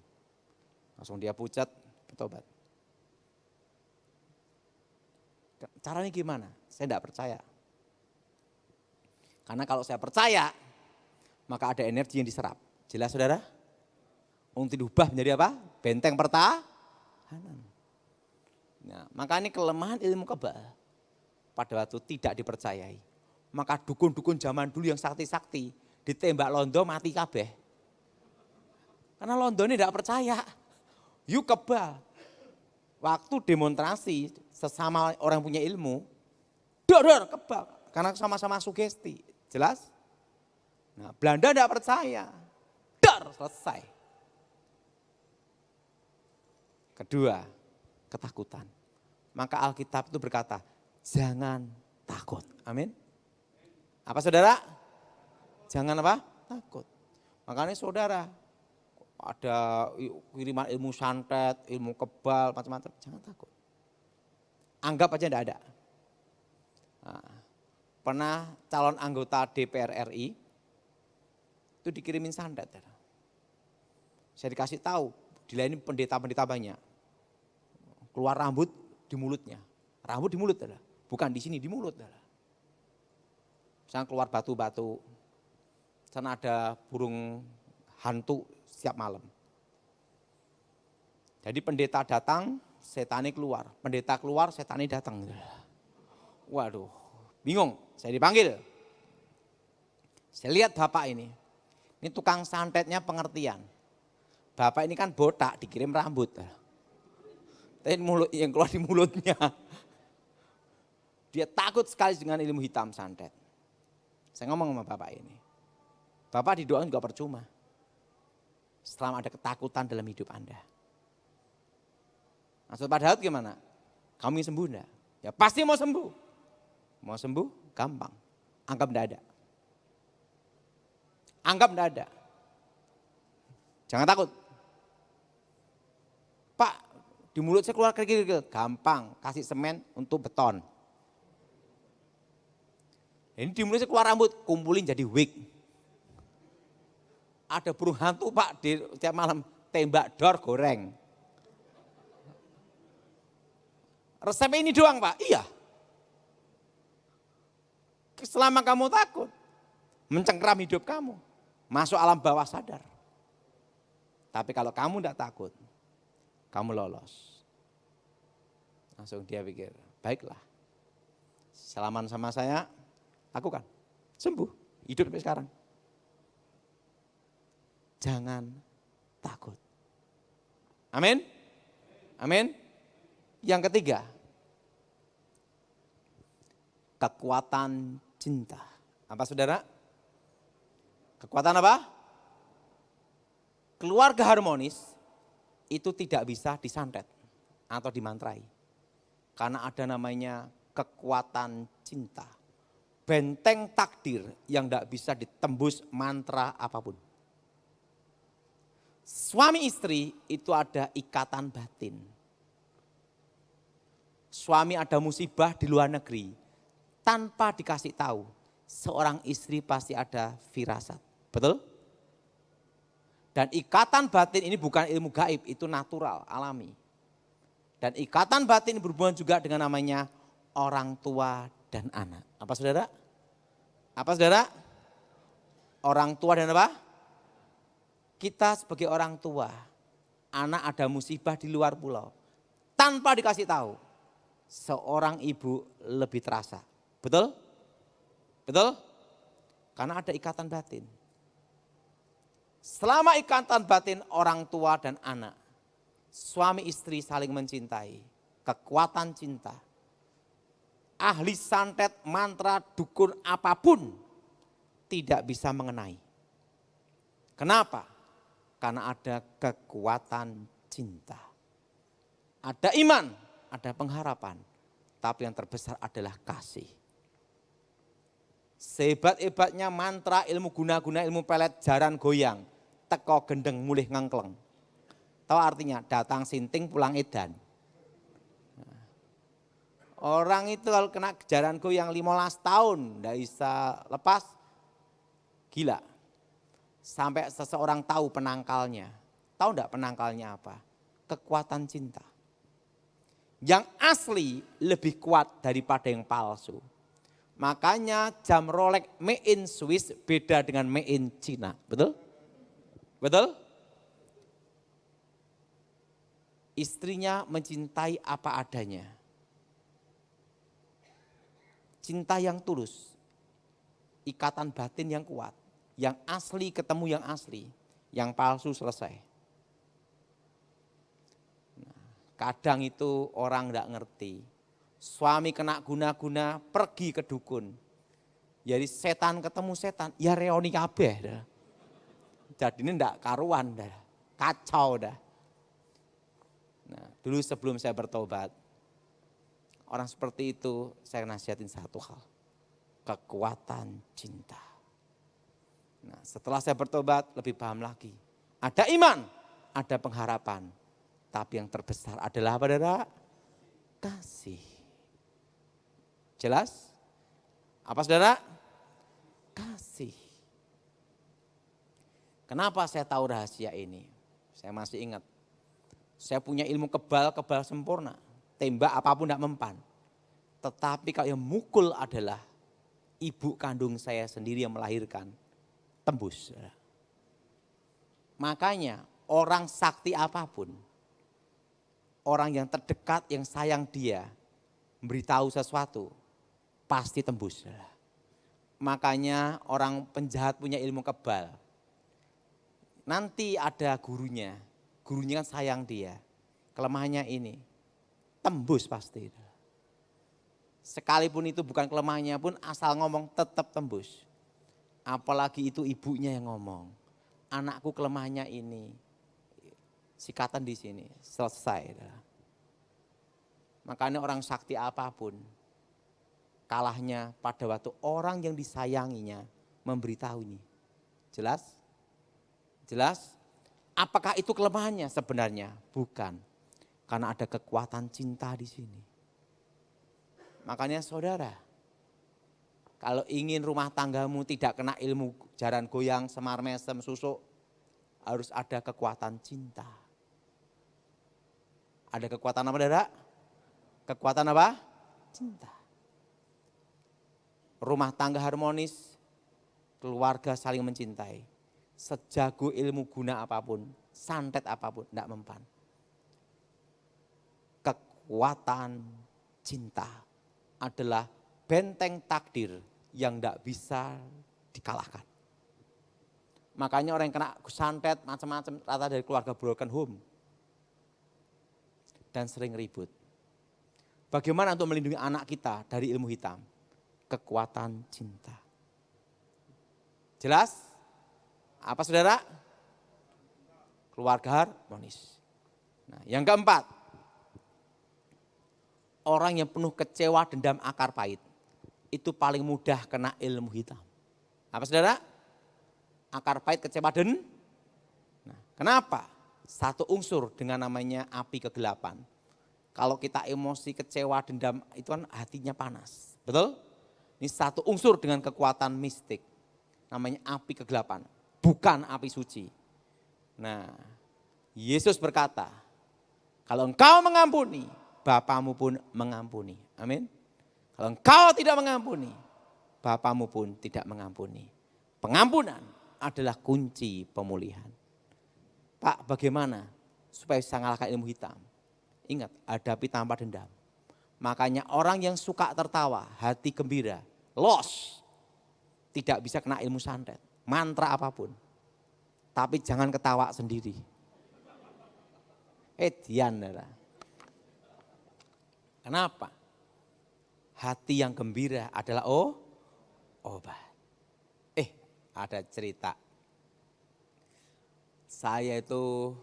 Langsung dia pucat, bertobat. Caranya gimana? Saya tidak percaya. Karena kalau saya percaya, maka ada energi yang diserap. Jelas saudara? Untuk diubah menjadi apa? Benteng pertahanan. Nah, maka ini kelemahan ilmu kebal. Pada waktu tidak dipercayai. Maka dukun-dukun zaman dulu yang sakti-sakti, ditembak londo mati kabeh. Karena londo ini tidak percaya. Yuk kebal. Waktu demonstrasi sesama orang punya ilmu, dor kebal. Karena sama-sama sugesti. Jelas? Nah, Belanda tidak percaya. Dor, selesai. Kedua, ketakutan. Maka Alkitab itu berkata, jangan takut. Amin. Apa saudara? Jangan apa? Takut. Makanya saudara, ada kiriman ilmu santet, ilmu kebal, macam-macam. Jangan takut. Anggap aja tidak ada. Nah, pernah calon anggota DPR RI, itu dikirimin santet. Saya dikasih tahu, dilayani pendeta-pendeta banyak. Keluar rambut di mulutnya. Rambut di mulut. Bukan di sini, di mulut. Sana keluar batu-batu. Sana ada burung hantu setiap malam. Jadi pendeta datang, setane keluar. Pendeta keluar, setane datang. Waduh, bingung. Saya dipanggil. Saya lihat bapak ini tukang santetnya pengertian. Bapak ini kan botak, dikirim rambut. Tapi mulut yang keluar di mulutnya. Dia takut sekali dengan ilmu hitam santet. Saya ngomong sama bapak ini. Bapak didoain juga percuma. Selama ada ketakutan dalam hidup Anda. Maksud Pak Daud gimana? Kamu ingin sembuh enggak? Ya pasti mau sembuh. Mau sembuh gampang. Anggap enggak ada. Anggap enggak ada. Jangan takut. Pak, di mulut saya keluar kerikil-kerikil. Gampang, kasih semen untuk beton. Ini di mulut saya keluar rambut, kumpulin jadi wig. Ada burung hantu Pak, di tiap malam tembak dor goreng. Resepnya ini doang Pak, iya. Selama kamu takut, mencengkram hidup kamu, masuk alam bawah sadar. Tapi kalau kamu tidak takut, kamu lolos. Langsung dia pikir, baiklah. Salaman sama saya, lakukan. Sembuh, hidup sampai sekarang. Jangan takut. Amin. Amin. Yang ketiga, kekuatan cinta. Apa saudara? Kekuatan apa? Keluarga harmonis itu tidak bisa disantet atau dimantrai. Karena ada namanya kekuatan cinta. Benteng takdir yang tidak bisa ditembus mantra apapun. Suami istri itu ada ikatan batin. Suami ada musibah di luar negeri, tanpa dikasih tahu, seorang istri pasti ada firasat. Betul? Dan ikatan batin ini bukan ilmu gaib, itu natural, alami. Dan ikatan batin berhubungan juga dengan namanya orang tua dan anak. Apa saudara? Apa saudara? Orang tua dan apa? Kita sebagai orang tua, anak ada musibah di luar pulau, tanpa dikasih tahu, seorang ibu lebih terasa. Betul? Betul? Karena ada ikatan batin. Selama ikatan batin orang tua dan anak, suami istri saling mencintai, kekuatan cinta. Ahli santet, mantra, dukun apapun tidak bisa mengenai. Kenapa? Karena ada kekuatan cinta. Ada iman, ada pengharapan. Tapi yang terbesar adalah kasih. Sehebat-hebatnya mantra, ilmu guna-guna, ilmu pelet, jaran goyang. Teko gendeng mulih ngengkleng. Tahu artinya? Datang sinting pulang edan. Orang itu kalau kena jaran goyang 15 tahun tidak bisa lepas, gila. Sampai seseorang tahu penangkalnya. Tahu enggak penangkalnya apa? Kekuatan cinta. Yang asli lebih kuat daripada yang palsu. Makanya jam Rolex made in Swiss beda dengan made in China. Betul? Betul? Istrinya mencintai apa adanya. Cinta yang tulus. Ikatan batin yang kuat. Yang asli ketemu yang asli, yang palsu selesai. Nah, kadang itu orang enggak ngerti. Suami kena guna-guna pergi ke dukun. Jadi setan ketemu setan, ya reoni kabeh. Jadi ini enggak karuan, dah. Kacau dah. Nah, dulu sebelum saya bertobat, orang seperti itu saya nasihatin satu hal. Kekuatan cinta. Nah, setelah saya bertobat lebih paham lagi. Ada iman, ada pengharapan. Tapi yang terbesar adalah apa saudara? Kasih. Jelas? Apa saudara? Kasih. Kenapa saya tahu rahasia ini? Saya masih ingat. Saya punya ilmu kebal sempurna. Tembak apapun tidak mempan. Tetapi kalau yang mukul adalah ibu kandung saya sendiri yang melahirkan, tembus. Makanya orang sakti apapun, orang yang terdekat yang sayang dia, memberitahu sesuatu, pasti tembus. Makanya orang penjahat punya ilmu kebal. Nanti ada gurunya kan sayang dia. Kelemahannya ini, tembus pasti. Sekalipun itu bukan kelemahannya pun asal ngomong tetap tembus. Apalagi itu ibunya yang ngomong. Anakku kelemahannya ini. Sikatan di sini, selesai. Makanya orang sakti apapun, kalahnya pada waktu orang yang disayanginya memberitahu ini. Jelas? Jelas? Apakah itu kelemahannya? Sebenarnya bukan. Karena ada kekuatan cinta di sini. Makanya saudara, kalau ingin rumah tanggamu tidak kena ilmu jaran goyang, semar mesem, susuk, harus ada kekuatan cinta. Ada kekuatan apa, saudara? Kekuatan apa? Cinta. Rumah tangga harmonis, keluarga saling mencintai. Sejago ilmu guna apapun, santet apapun, tidak mempan. Kekuatan cinta adalah benteng takdir yang tidak bisa dikalahkan. Makanya orang yang kena santet macam-macam rata dari keluarga broken home. Dan sering ribut. Bagaimana untuk melindungi anak kita dari ilmu hitam? Kekuatan cinta. Jelas? Apa saudara? Keluarga harmonis. Nah, yang keempat, orang yang penuh kecewa, dendam, akar pahit, itu paling mudah kena ilmu hitam. Apa saudara? Akar pahit, kecewa, dan nah, kenapa? Satu unsur dengan namanya api kegelapan. Kalau kita emosi, kecewa, dendam, itu kan hatinya panas. Betul? Ini satu unsur dengan kekuatan mistik. Namanya api kegelapan. Bukan api suci. Nah, Yesus berkata, kalau engkau mengampuni, Bapamu pun mengampuni. Amin. Kalau engkau tidak mengampuni, Bapamu pun tidak mengampuni. Pengampunan adalah kunci pemulihan. Pak, bagaimana supaya bisa mengalahkan ilmu hitam? Ingat, hadapi tanpa dendam. Makanya orang yang suka tertawa, hati gembira, los, tidak bisa kena ilmu santet. Mantra apapun. Tapi jangan ketawa sendiri. Dianera. Kenapa? Hati yang gembira adalah obat. Ada cerita. Saya itu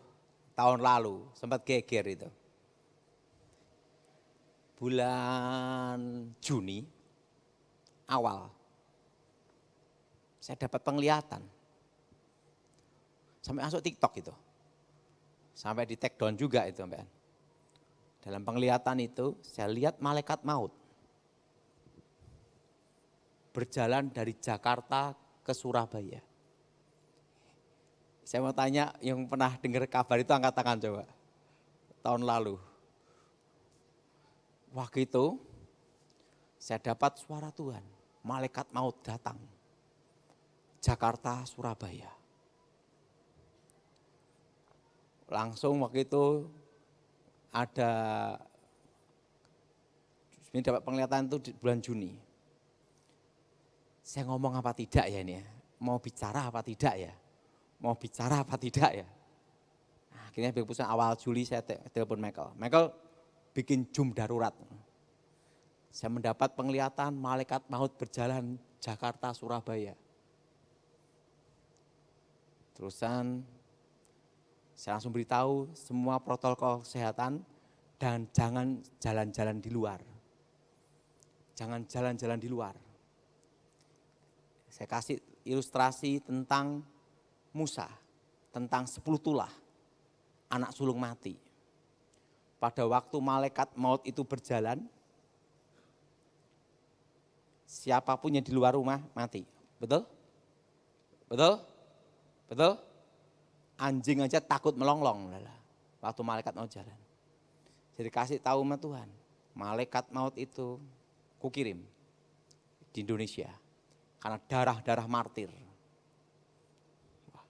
tahun lalu sempat geger itu. Bulan Juni awal. Saya dapat penglihatan. Sampai masuk TikTok itu. Sampai di take down juga itu. Dalam penglihatan itu saya lihat malaikat maut. Berjalan dari Jakarta ke Surabaya. Saya mau tanya yang pernah dengar kabar itu angkat tangan coba. Tahun lalu. Waktu itu saya dapat suara Tuhan. Malaikat maut datang. Jakarta, Surabaya. Langsung waktu itu ada, ini dapat penglihatan itu di bulan Juni. Saya ngomong apa tidak ya ini ya? Mau bicara apa tidak ya? Mau bicara apa tidak ya? Nah, akhirnya keputusan awal Juli saya telepon Michael. Michael bikin Zoom darurat. Saya mendapat penglihatan malaikat maut berjalan Jakarta, Surabaya. Terusan saya langsung beritahu semua protokol kesehatan dan jangan jalan-jalan di luar. Jangan jalan-jalan di luar. Saya kasih ilustrasi tentang Musa, tentang 10 tulah, anak sulung mati. Pada waktu malaikat maut itu berjalan, siapapun yang di luar rumah mati. Betul? Betul? Betul? Anjing aja takut melonglong waktu malaikat maut jalan. Jadi kasih tahu sama Tuhan, malaikat maut itu kukirim di Indonesia. Karena darah-darah martir. Wah,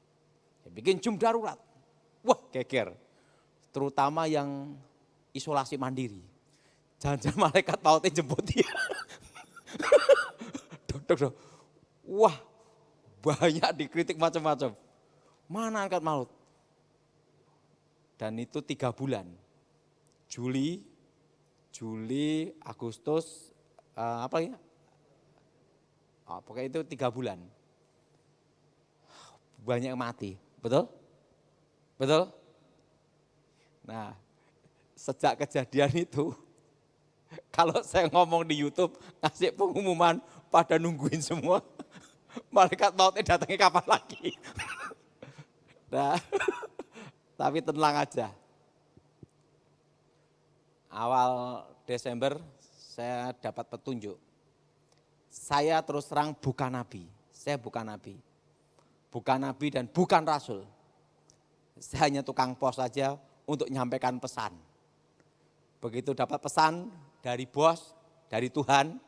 saya bikin jum darurat. Wah, geger. Terutama yang isolasi mandiri. Jangan-jangan malaikat mautnya jemput dia. Dok. Wah, banyak dikritik macam-macam. Mana angkat maut? Dan itu 3 bulan. Juli, Agustus, apa ya? Pokoknya itu 3 bulan. Banyak yang mati, betul? Betul? Nah, sejak kejadian itu, kalau saya ngomong di YouTube, ngasih pengumuman, pada nungguin semua, malaikat mautnya datangnya kapan lagi. Nah, tapi tenang aja. Awal Desember saya dapat petunjuk. Saya terus terang bukan nabi. Saya bukan nabi. Bukan nabi dan bukan rasul. Saya hanya tukang pos saja untuk menyampaikan pesan. Begitu dapat pesan dari bos, dari Tuhan,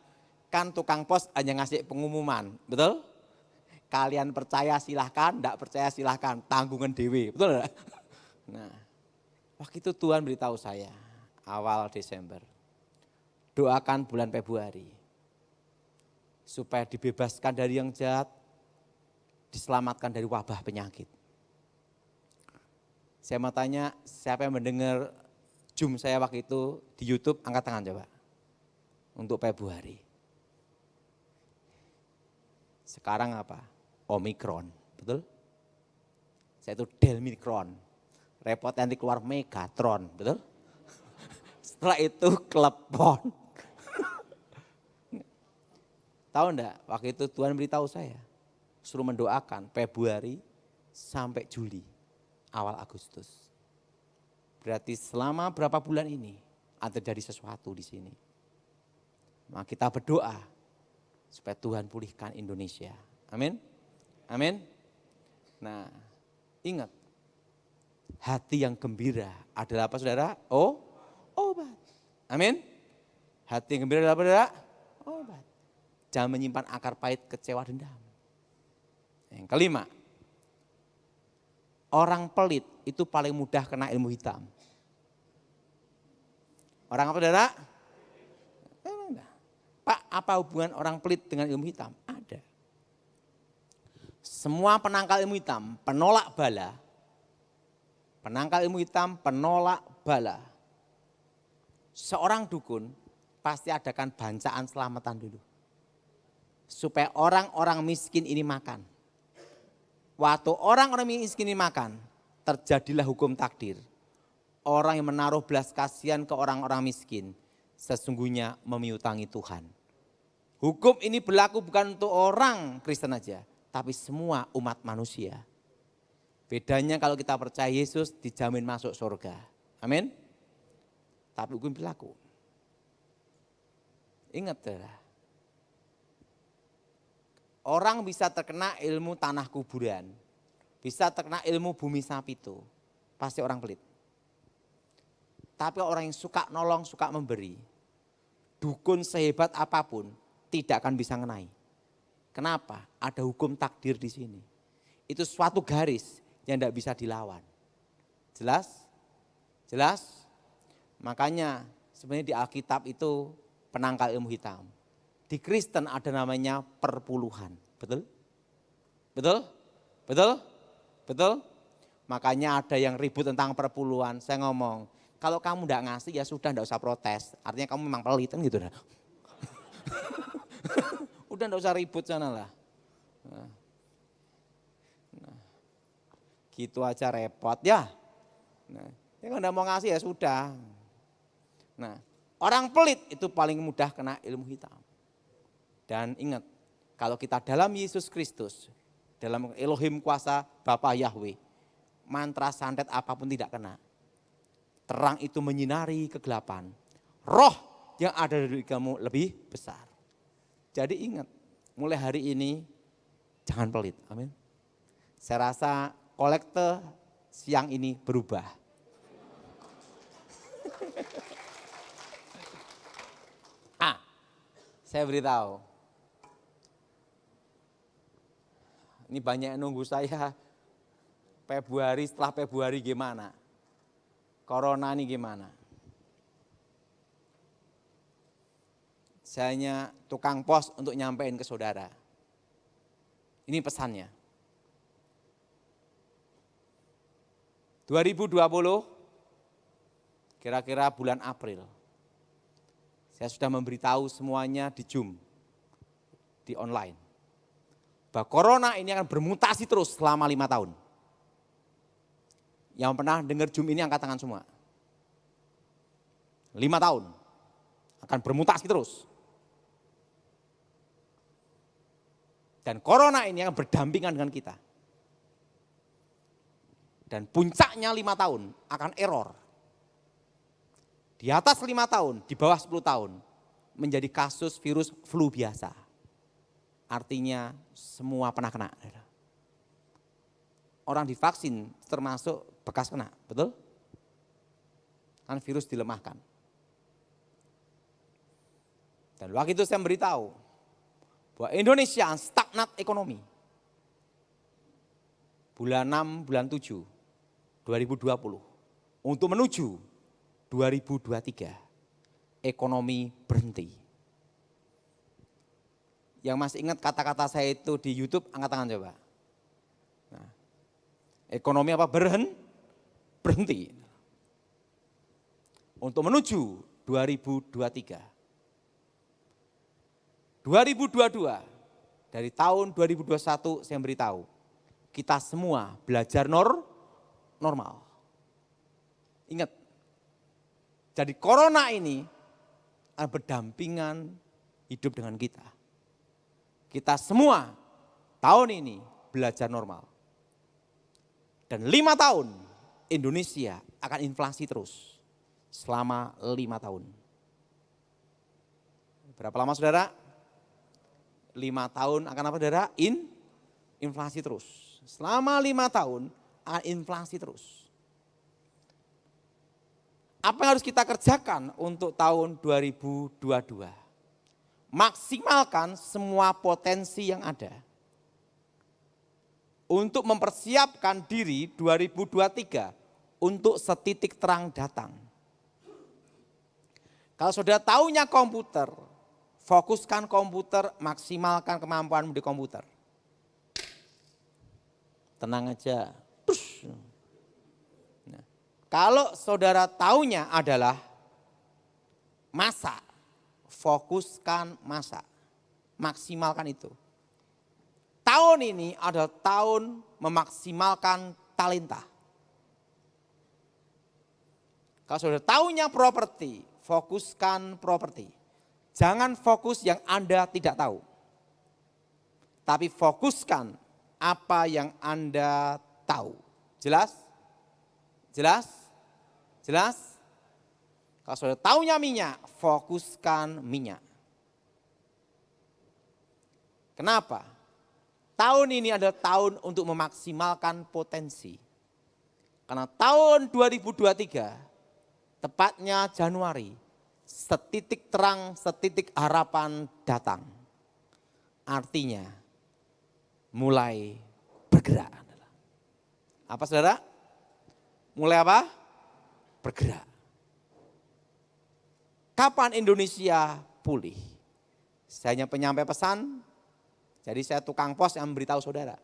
kan tukang pos hanya ngasih pengumuman, betul? Kalian percaya silahkan, enggak percaya silahkan, tanggungan dewe, betul enggak? Nah, waktu itu Tuhan beritahu saya, awal Desember, doakan bulan Februari, supaya dibebaskan dari yang jahat, diselamatkan dari wabah penyakit. Saya mau tanya, siapa yang mendengar Zoom saya waktu itu di YouTube, angkat tangan coba. Untuk Februari. Sekarang apa? Omikron, betul? Saya itu Delmikron. Repot nanti keluar Megatron, betul? Setelah itu Klepon. Tahu enggak, waktu itu Tuhan beritahu saya, suruh mendoakan Februari sampai Juli, awal Agustus. Berarti selama berapa bulan ini ada terjadi sesuatu di sini. Maka kita berdoa supaya Tuhan pulihkan Indonesia. Amin. Amin. Nah, ingat, hati yang gembira adalah apa saudara? Obat. Amin. Hati yang gembira adalah apa saudara? Obat. Jangan menyimpan akar pahit kecewa dendam. Yang kelima, orang pelit itu paling mudah kena ilmu hitam. Orang apa saudara? Pak, apa hubungan orang pelit dengan ilmu hitam? Ada. Semua penangkal ilmu hitam, penolak bala. Penangkal ilmu hitam, penolak bala. Seorang dukun pasti adakan bancaan selamatan dulu. Supaya orang-orang miskin ini makan. Waktu orang-orang miskin ini makan, terjadilah hukum takdir. Orang yang menaruh belas kasihan ke orang-orang miskin, sesungguhnya memiutangi Tuhan. Hukum ini berlaku bukan untuk orang Kristen aja, tapi semua umat manusia. Bedanya kalau kita percaya Yesus dijamin masuk surga. Amin. Tapi hukum berlaku. Ingat saudara. Orang bisa terkena ilmu tanah kuburan, bisa terkena ilmu bumi sapitu, pasti orang pelit. Tapi orang yang suka nolong, suka memberi, dukun sehebat apapun tidak akan bisa ngenai. Kenapa? Ada hukum takdir di sini. Itu suatu garis yang tidak bisa dilawan. Jelas? Jelas? Makanya sebenarnya di Alkitab itu penangkal ilmu hitam. Di Kristen ada namanya perpuluhan, betul? Betul? Betul? Betul? Makanya ada yang ribut tentang perpuluhan. Saya ngomong, kalau kamu enggak ngasih ya sudah enggak usah protes. Artinya kamu memang pelit kan gitu. Udah enggak usah ribut sana lah. Nah, gitu aja repot ya. Nah, ya kalau enggak mau ngasih ya sudah. Nah, orang pelit itu paling mudah kena ilmu hitam. Dan ingat, kalau kita dalam Yesus Kristus, dalam Elohim kuasa Bapa Yahweh, mantra santet apapun tidak kena. Terang itu menyinari kegelapan. Roh yang ada di kamu lebih besar. Jadi ingat, mulai hari ini jangan pelit. Amin. Saya rasa kolekte siang ini berubah. Saya beritahu. Ini banyak yang nunggu saya Februari, setelah Februari gimana? Corona ini gimana? Saya hanya tukang pos untuk nyampein ke saudara. Ini pesannya. 2020, kira-kira bulan April, saya sudah memberitahu semuanya di Zoom, di online, bahwa corona ini akan bermutasi terus selama 5 tahun. Yang pernah dengar Zoom ini angkat tangan semua. 5 tahun akan bermutasi terus. Dan corona ini akan berdampingan dengan kita. Dan puncaknya 5 tahun akan error. Di atas 5 tahun, di bawah 10 tahun menjadi kasus virus flu biasa. Artinya semua pernah kena. Orang divaksin termasuk bekas kena, betul? Kan virus dilemahkan. Dan waktu itu saya memberitahu bahwa Indonesia stagnat ekonomi. Bulan 6, bulan 7, 2020. Untuk menuju 2023, ekonomi berhenti. Yang masih ingat kata-kata saya itu di YouTube, angkat tangan coba. Nah, ekonomi apa? Berhenti. Untuk menuju 2023. 2022, dari tahun 2021 saya beritahu, kita semua belajar normal. Ingat, jadi corona ini akan berdampingan hidup dengan kita. Kita semua tahun ini belajar normal. Dan 5 tahun Indonesia akan inflasi terus selama 5 tahun. Berapa lama saudara? 5 tahun akan apa saudara? Inflasi terus. Selama 5 tahun akan inflasi terus. Apa yang harus kita kerjakan untuk tahun 2022? Maksimalkan semua potensi yang ada. Untuk mempersiapkan diri 2023 untuk setitik terang datang. Kalau saudara tahunya komputer, fokuskan komputer, maksimalkan kemampuanmu di komputer. Tenang aja. Nah, kalau saudara tahunya adalah masak, fokuskan masak. Maksimalkan itu. Tahun ini adalah tahun memaksimalkan talenta. Kalau saudara tahunya properti, fokuskan properti. Jangan fokus yang Anda tidak tahu. Tapi fokuskan apa yang Anda tahu. Jelas? Jelas? Jelas? Kalau sudah tahunya minyak, fokuskan minyak. Kenapa? Tahun ini adalah tahun untuk memaksimalkan potensi. Karena tahun 2023, tepatnya Januari, setitik terang, setitik harapan datang. Artinya mulai bergerak. Apa saudara? Mulai apa? Bergerak. Kapan Indonesia pulih? Saya hanya penyampai pesan, jadi saya tukang pos yang memberitahu saudara.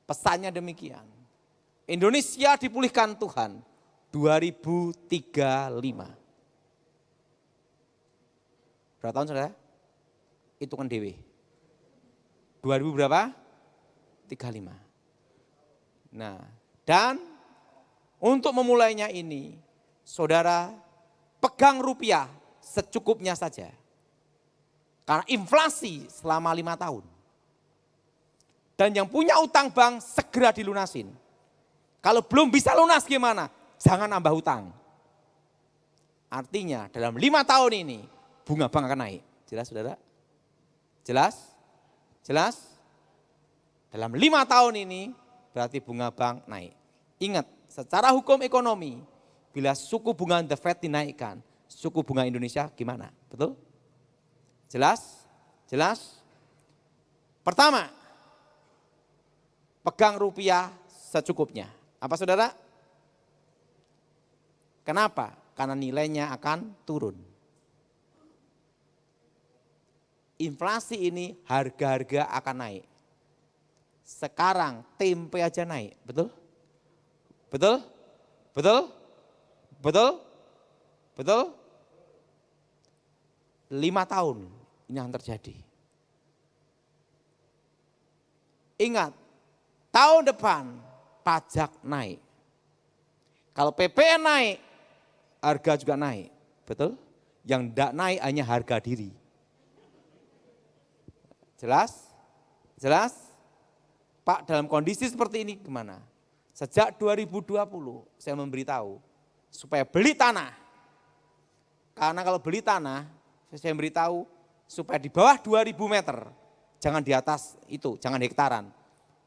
Pesannya demikian. Indonesia dipulihkan Tuhan 2035. Berapa tahun saudara? Hitungan DW. 2000 berapa? 35. Nah, dan untuk memulainya ini, saudara pegang rupiah secukupnya saja. Karena inflasi selama 5 tahun. Dan yang punya utang bank segera dilunasin. Kalau belum bisa lunas gimana? Jangan nambah utang. Artinya dalam 5 tahun ini, bunga bank akan naik. Jelas saudara? Jelas? Jelas? Dalam 5 tahun ini berarti bunga bank naik. Ingat, secara hukum ekonomi, bila suku bunga The Fed dinaikkan, suku bunga Indonesia gimana? Betul? Jelas? Jelas? Pertama, pegang rupiah secukupnya. Apa saudara? Kenapa? Karena nilainya akan turun. Inflasi ini harga-harga akan naik. Sekarang tempe aja naik, betul? Betul? Betul? Betul? Betul? 5 tahun ini yang terjadi. Ingat, tahun depan pajak naik. Kalau PPN naik, harga juga naik. Betul? Yang tidak naik hanya harga diri. Jelas? Jelas? Pak, dalam kondisi seperti ini gimana? Sejak 2020 saya memberitahu supaya beli tanah. Karena kalau beli tanah, saya memberitahu supaya di bawah 2000 meter. Jangan di atas itu, jangan hektaran.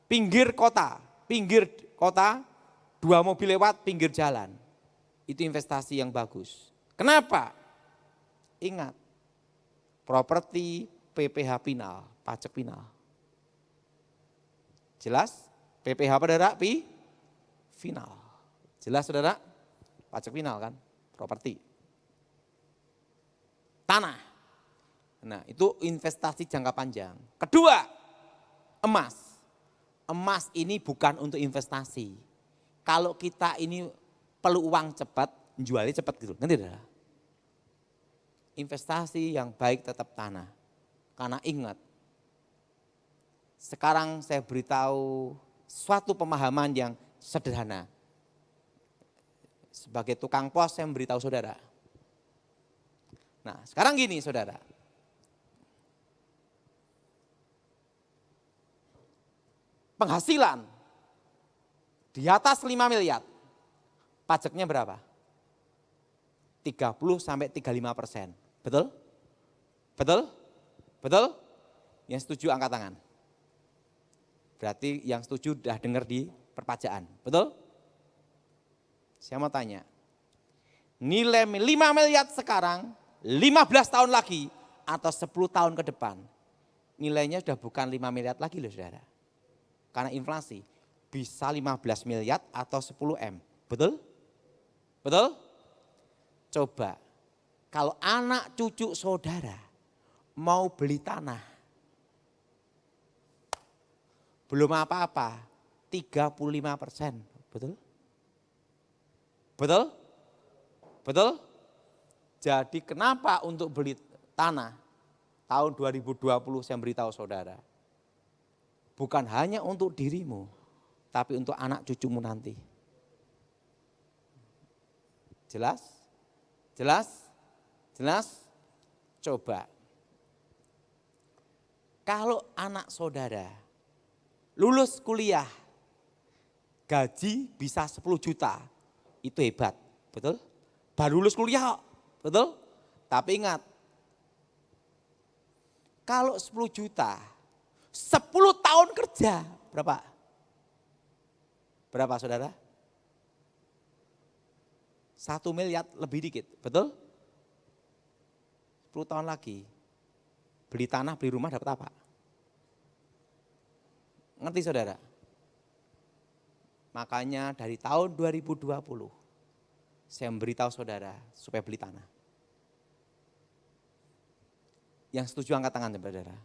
Pinggir kota, 2 mobil lewat pinggir jalan. Itu investasi yang bagus. Kenapa? Ingat, properti PPh final, pajak final. Jelas? PPh saudara, final. Jelas saudara? Pajak final kan, properti. Tanah. Nah itu investasi jangka panjang. Kedua, emas. Emas ini bukan untuk investasi. Kalau kita ini perlu uang cepat, jualnya cepat gitu. Ngerti tidak? Investasi yang baik tetap tanah. Karena ingat, sekarang saya beritahu suatu pemahaman yang sederhana. Sebagai tukang pos saya memberitahu saudara. Nah sekarang gini saudara. Penghasilan di atas 5 miliar, pajaknya berapa? 30-35%. Betul? Betul? Betul? Yang setuju angkat tangan. Berarti yang setuju sudah dengar di perpajaan. Betul? Saya mau tanya. Nilai 5 miliar sekarang, 15 tahun lagi atau 10 tahun ke depan. Nilainya sudah bukan 5 miliar lagi loh saudara. Karena inflasi bisa 15 miliar atau 10 M. Betul? Betul? Coba kalau anak cucu saudara mau beli tanah, belum apa-apa, 35%. Betul? Betul? Betul? Jadi kenapa untuk beli tanah tahun 2020 saya beritahu saudara. Bukan hanya untuk dirimu, tapi untuk anak cucumu nanti. Jelas? Jelas? Jelas? Coba. Kalau anak saudara lulus kuliah, gaji bisa 10 juta, itu hebat, betul? Baru lulus kuliah, betul? Tapi ingat, kalau 10 juta, 10 tahun kerja, berapa? Berapa saudara? 1 miliar lebih dikit, betul? 10 tahun lagi, beli tanah, beli rumah dapat apa? Ngerti saudara? Makanya dari tahun 2020, saya memberitahu saudara supaya beli tanah. Yang setuju angkat tangan saudara.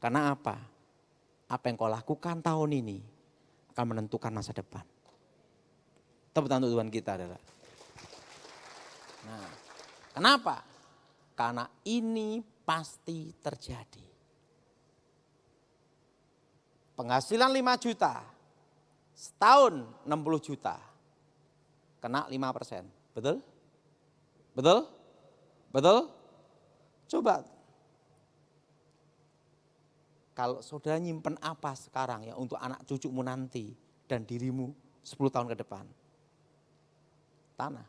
Karena apa? Apa yang kau lakukan tahun ini akan menentukan masa depan. Tepuk tangan untuk Tuhan kita adalah. Nah, kenapa? Karena ini pasti terjadi. Penghasilan 5 juta, setahun 60 juta, kena 5%. Betul? Betul? Betul? Coba. Kalau saudara nyimpen apa sekarang ya untuk anak cucumu nanti dan dirimu 10 tahun ke depan? Tanah.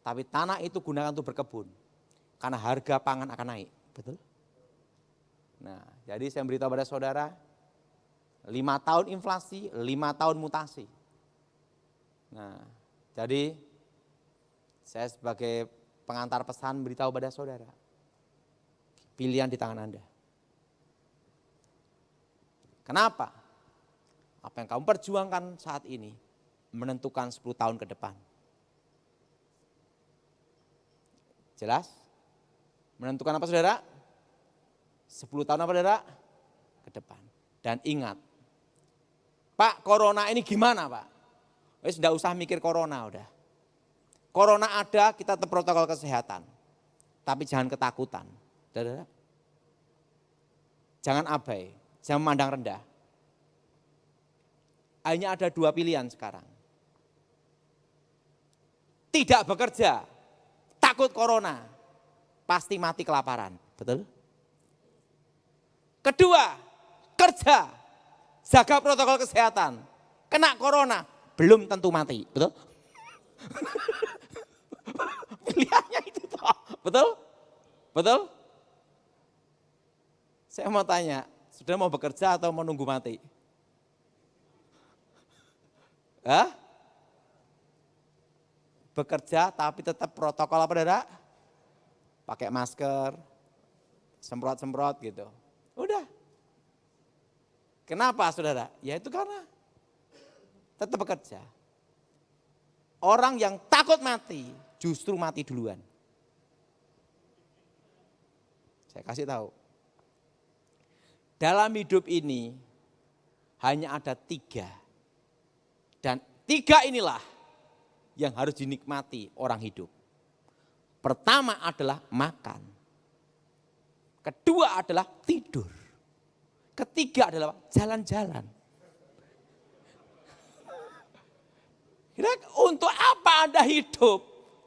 Tapi tanah itu gunakan untuk berkebun. Karena harga pangan akan naik. Betul? Nah, jadi saya beritahu pada saudara, 5 tahun inflasi, 5 tahun mutasi. Nah, jadi saya sebagai pengantar pesan beritahu pada saudara, Pilihan di tangan Anda. Kenapa? Apa yang kamu perjuangkan saat ini menentukan 10 tahun ke depan. Jelas? Menentukan apa saudara? 10 tahun apa saudara? Ke depan. Dan ingat, Pak, corona ini gimana Pak? Wes enggak usah mikir corona udah. Corona ada, kita tetap protokol kesehatan. Tapi jangan ketakutan. Saudara. Jangan abai, jangan memandang rendah. Hanya ada 2 pilihan sekarang. Tidak bekerja, takut corona, pasti mati kelaparan. Betul? Kedua, kerja, jaga protokol kesehatan. Kena corona, belum tentu mati. Betul? Pilihannya itu toh. Betul? Betul? Saya mau tanya, sudah mau bekerja atau mau nunggu mati? Hah? Bekerja tapi tetap protokol apa saudara? Pakai masker, semprot-semprot gitu. Udah. Kenapa saudara? Ya itu karena tetap bekerja. Orang yang takut mati justru mati duluan. Saya kasih tahu. Dalam hidup ini hanya ada 3. Dan 3 inilah yang harus dinikmati orang hidup. Pertama adalah makan. Kedua adalah tidur. Ketiga adalah jalan-jalan. Untuk apa Anda hidup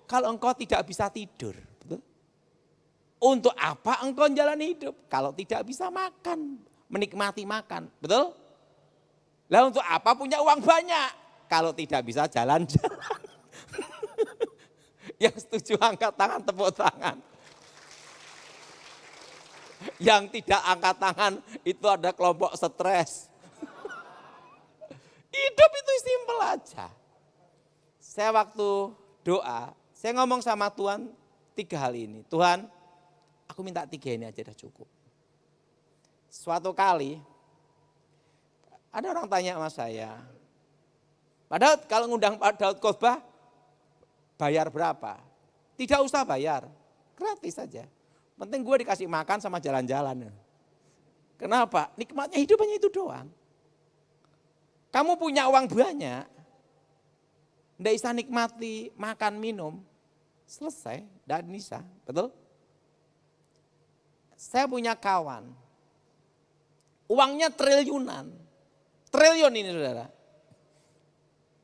kalau engkau tidak bisa tidur? Betul? Untuk apa engkau jalan hidup kalau tidak bisa makan, menikmati makan? Betul? Lah untuk apa punya uang banyak kalau tidak bisa jalan-jalan? Yang setuju angkat tangan, tepuk tangan. Yang tidak angkat tangan itu ada kelompok stres. Hidup itu simpel aja. Saya waktu doa, saya ngomong sama Tuhan 3 hal ini. Tuhan, aku minta 3 ini aja udah cukup. Suatu kali, ada orang tanya sama saya, Pak Daud, kalau ngundang Pak Daud khotbah, bayar berapa? Tidak usah bayar, gratis saja. Penting gue dikasih makan sama jalan-jalan. Kenapa? Nikmatnya hidup hanya itu doang. Kamu punya uang banyak, nggak bisa nikmati makan minum, selesai, nggak bisa, betul? Saya punya kawan, uangnya triliunan, triliun ini saudara.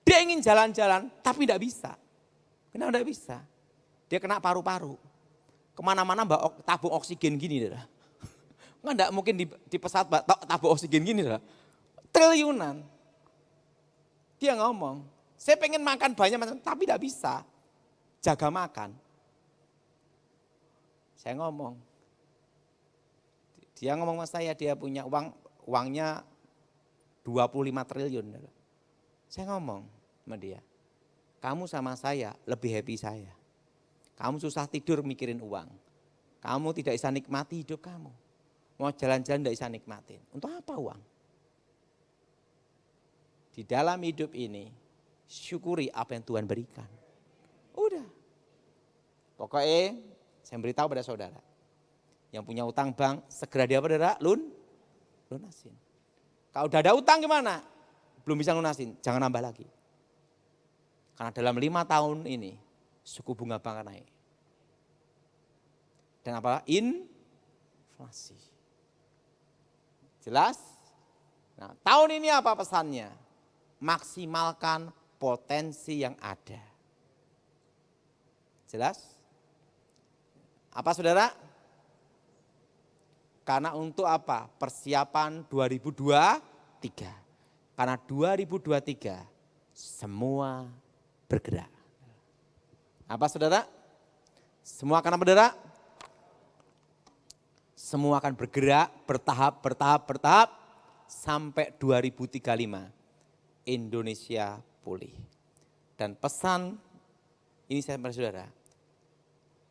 Dia ingin jalan-jalan tapi nggak bisa. Kenapa nggak bisa? Dia kena paru-paru. Kemana-mana bawa tabung oksigen gini saudara. Nggak mungkin di pesawat tabung oksigen gini saudara. Triliunan. Dia ngomong, saya pengen makan banyak tapi tidak bisa jaga makan. Saya ngomong, dia ngomong sama saya dia punya uangnya 25 triliun. Saya ngomong sama dia, kamu sama saya lebih happy saya. Kamu susah tidur mikirin uang. Kamu tidak bisa nikmati hidup kamu. Mau jalan-jalan tidak bisa nikmatin. Untuk apa uang? Di dalam hidup ini, syukuri apa yang Tuhan berikan. Udah. Pokoknya saya beritahu pada saudara. Yang punya utang bank, segera dia saudara, lunasin. Kalau udah ada utang gimana? Belum bisa lunasin, jangan nambah lagi. Karena dalam 5 tahun ini, suku bunga bank akan naik. Dan apa? Inflasi. Jelas? Nah, tahun ini apa pesannya? Maksimalkan potensi yang ada. Jelas? Apa saudara? Karena untuk apa? Persiapan 2023. Karena 2023 semua bergerak. Apa saudara? Semua akan apa saudara? Semua akan bergerak bertahap sampai 2035. Indonesia pulih. Dan pesan ini saya kepada saudara,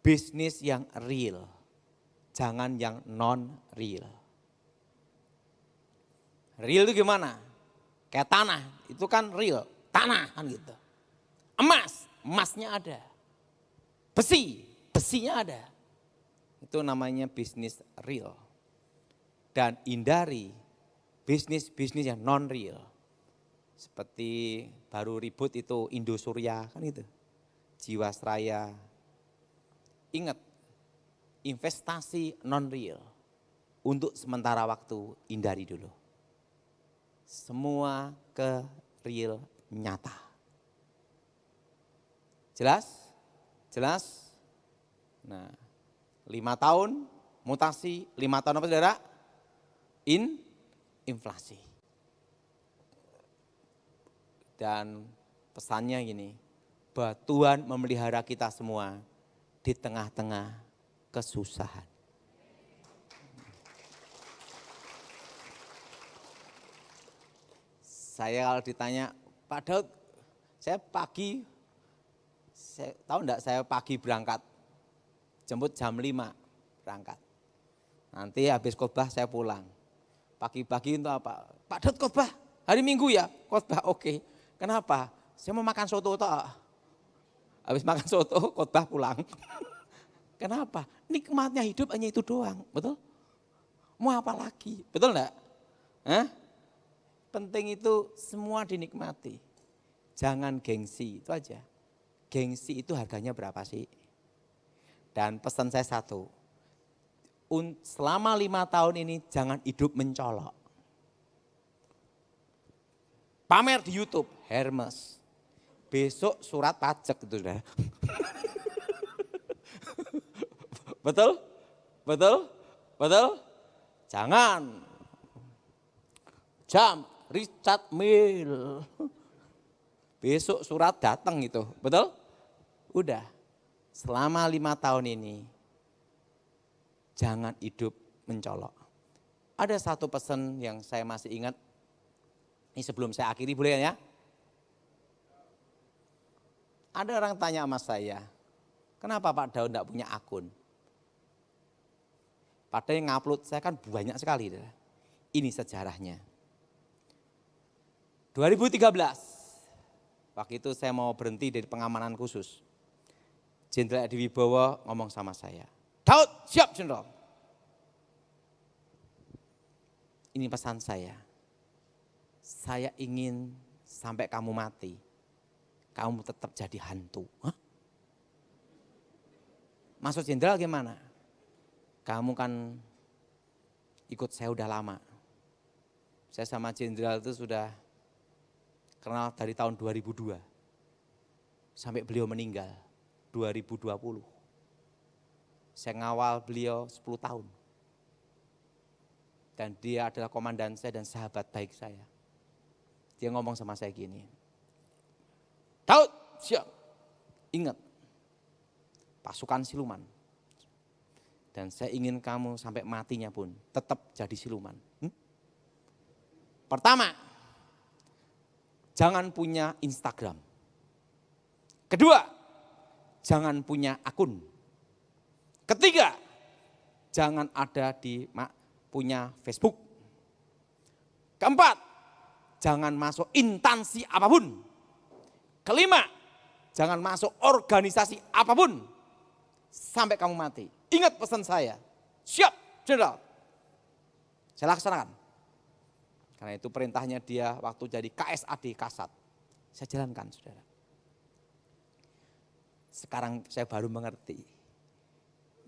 bisnis yang real, jangan yang non real. Real itu gimana? Kayak tanah, itu kan real, tanah kan gitu. Emas, emasnya ada. Besi, besinya ada. Itu namanya bisnis real. Dan hindari bisnis-bisnis yang non real. Seperti baru ribut itu Indosurya kan itu. Jiwasraya. Ingat, investasi non real. Untuk sementara waktu hindari dulu. Semua ke real nyata. Jelas? Jelas? Nah, 5 tahun mutasi, 5 tahun apa saudara? Inflasi. Dan pesannya gini, bahwa Tuhan memelihara kita semua di tengah-tengah kesusahan. Saya kalau ditanya, Pak Daud, saya tahu enggak saya pagi berangkat, jemput jam 5 berangkat. Nanti habis khotbah saya pulang. Pagi-pagi itu apa? Pak Daud khotbah, hari Minggu ya? Khotbah, oke. Kenapa? Saya mau makan soto toh. Habis makan soto, khotbah pulang. Kenapa? Nikmatnya hidup hanya itu doang, betul? Mau apa lagi, betul enggak? Penting itu semua dinikmati. Jangan gengsi, itu aja. Gengsi itu harganya berapa sih? Dan pesan saya satu, selama 5 tahun ini jangan hidup mencolok. Pamer di YouTube, Hermes. Besok surat pajak itu sudah. Betul? Betul? Betul? Jangan. Jam Richard Mille. Besok surat datang itu, betul? Udah, selama 5 tahun ini, jangan hidup mencolok. Ada satu pesan yang saya masih ingat, ini sebelum saya akhiri boleh ya? Ada orang tanya sama saya, kenapa Pak Daud enggak punya akun? Padahal yang ngupload saya kan banyak sekali. Ini sejarahnya. 2013, waktu itu saya mau berhenti dari pengamanan khusus. Jenderal Edi Wibowo ngomong sama saya, Daud siap Jenderal. Ini pesan saya ingin sampai kamu mati, kamu tetap jadi hantu. Hah? Maksud Jenderal gimana? Kamu kan ikut saya udah lama. Saya sama Jenderal itu sudah kenal dari tahun 2002 sampai beliau meninggal 2020. Saya ngawal beliau 10 tahun. Dan dia adalah komandan saya dan sahabat baik saya. Dia ngomong sama saya gini, Daud siap, ingat pasukan siluman. Dan saya ingin kamu sampai matinya pun tetap jadi siluman. Pertama, jangan punya Instagram. Kedua, jangan punya akun. Ketiga, jangan ada punya Facebook. Keempat, jangan masuk instansi apapun. Kelima, jangan masuk organisasi apapun sampai kamu mati. Ingat pesan saya, siap Jenderal. Saya laksanakan. Karena itu perintahnya dia waktu jadi KSAD Kasat. Saya jalankan saudara. Sekarang saya baru mengerti.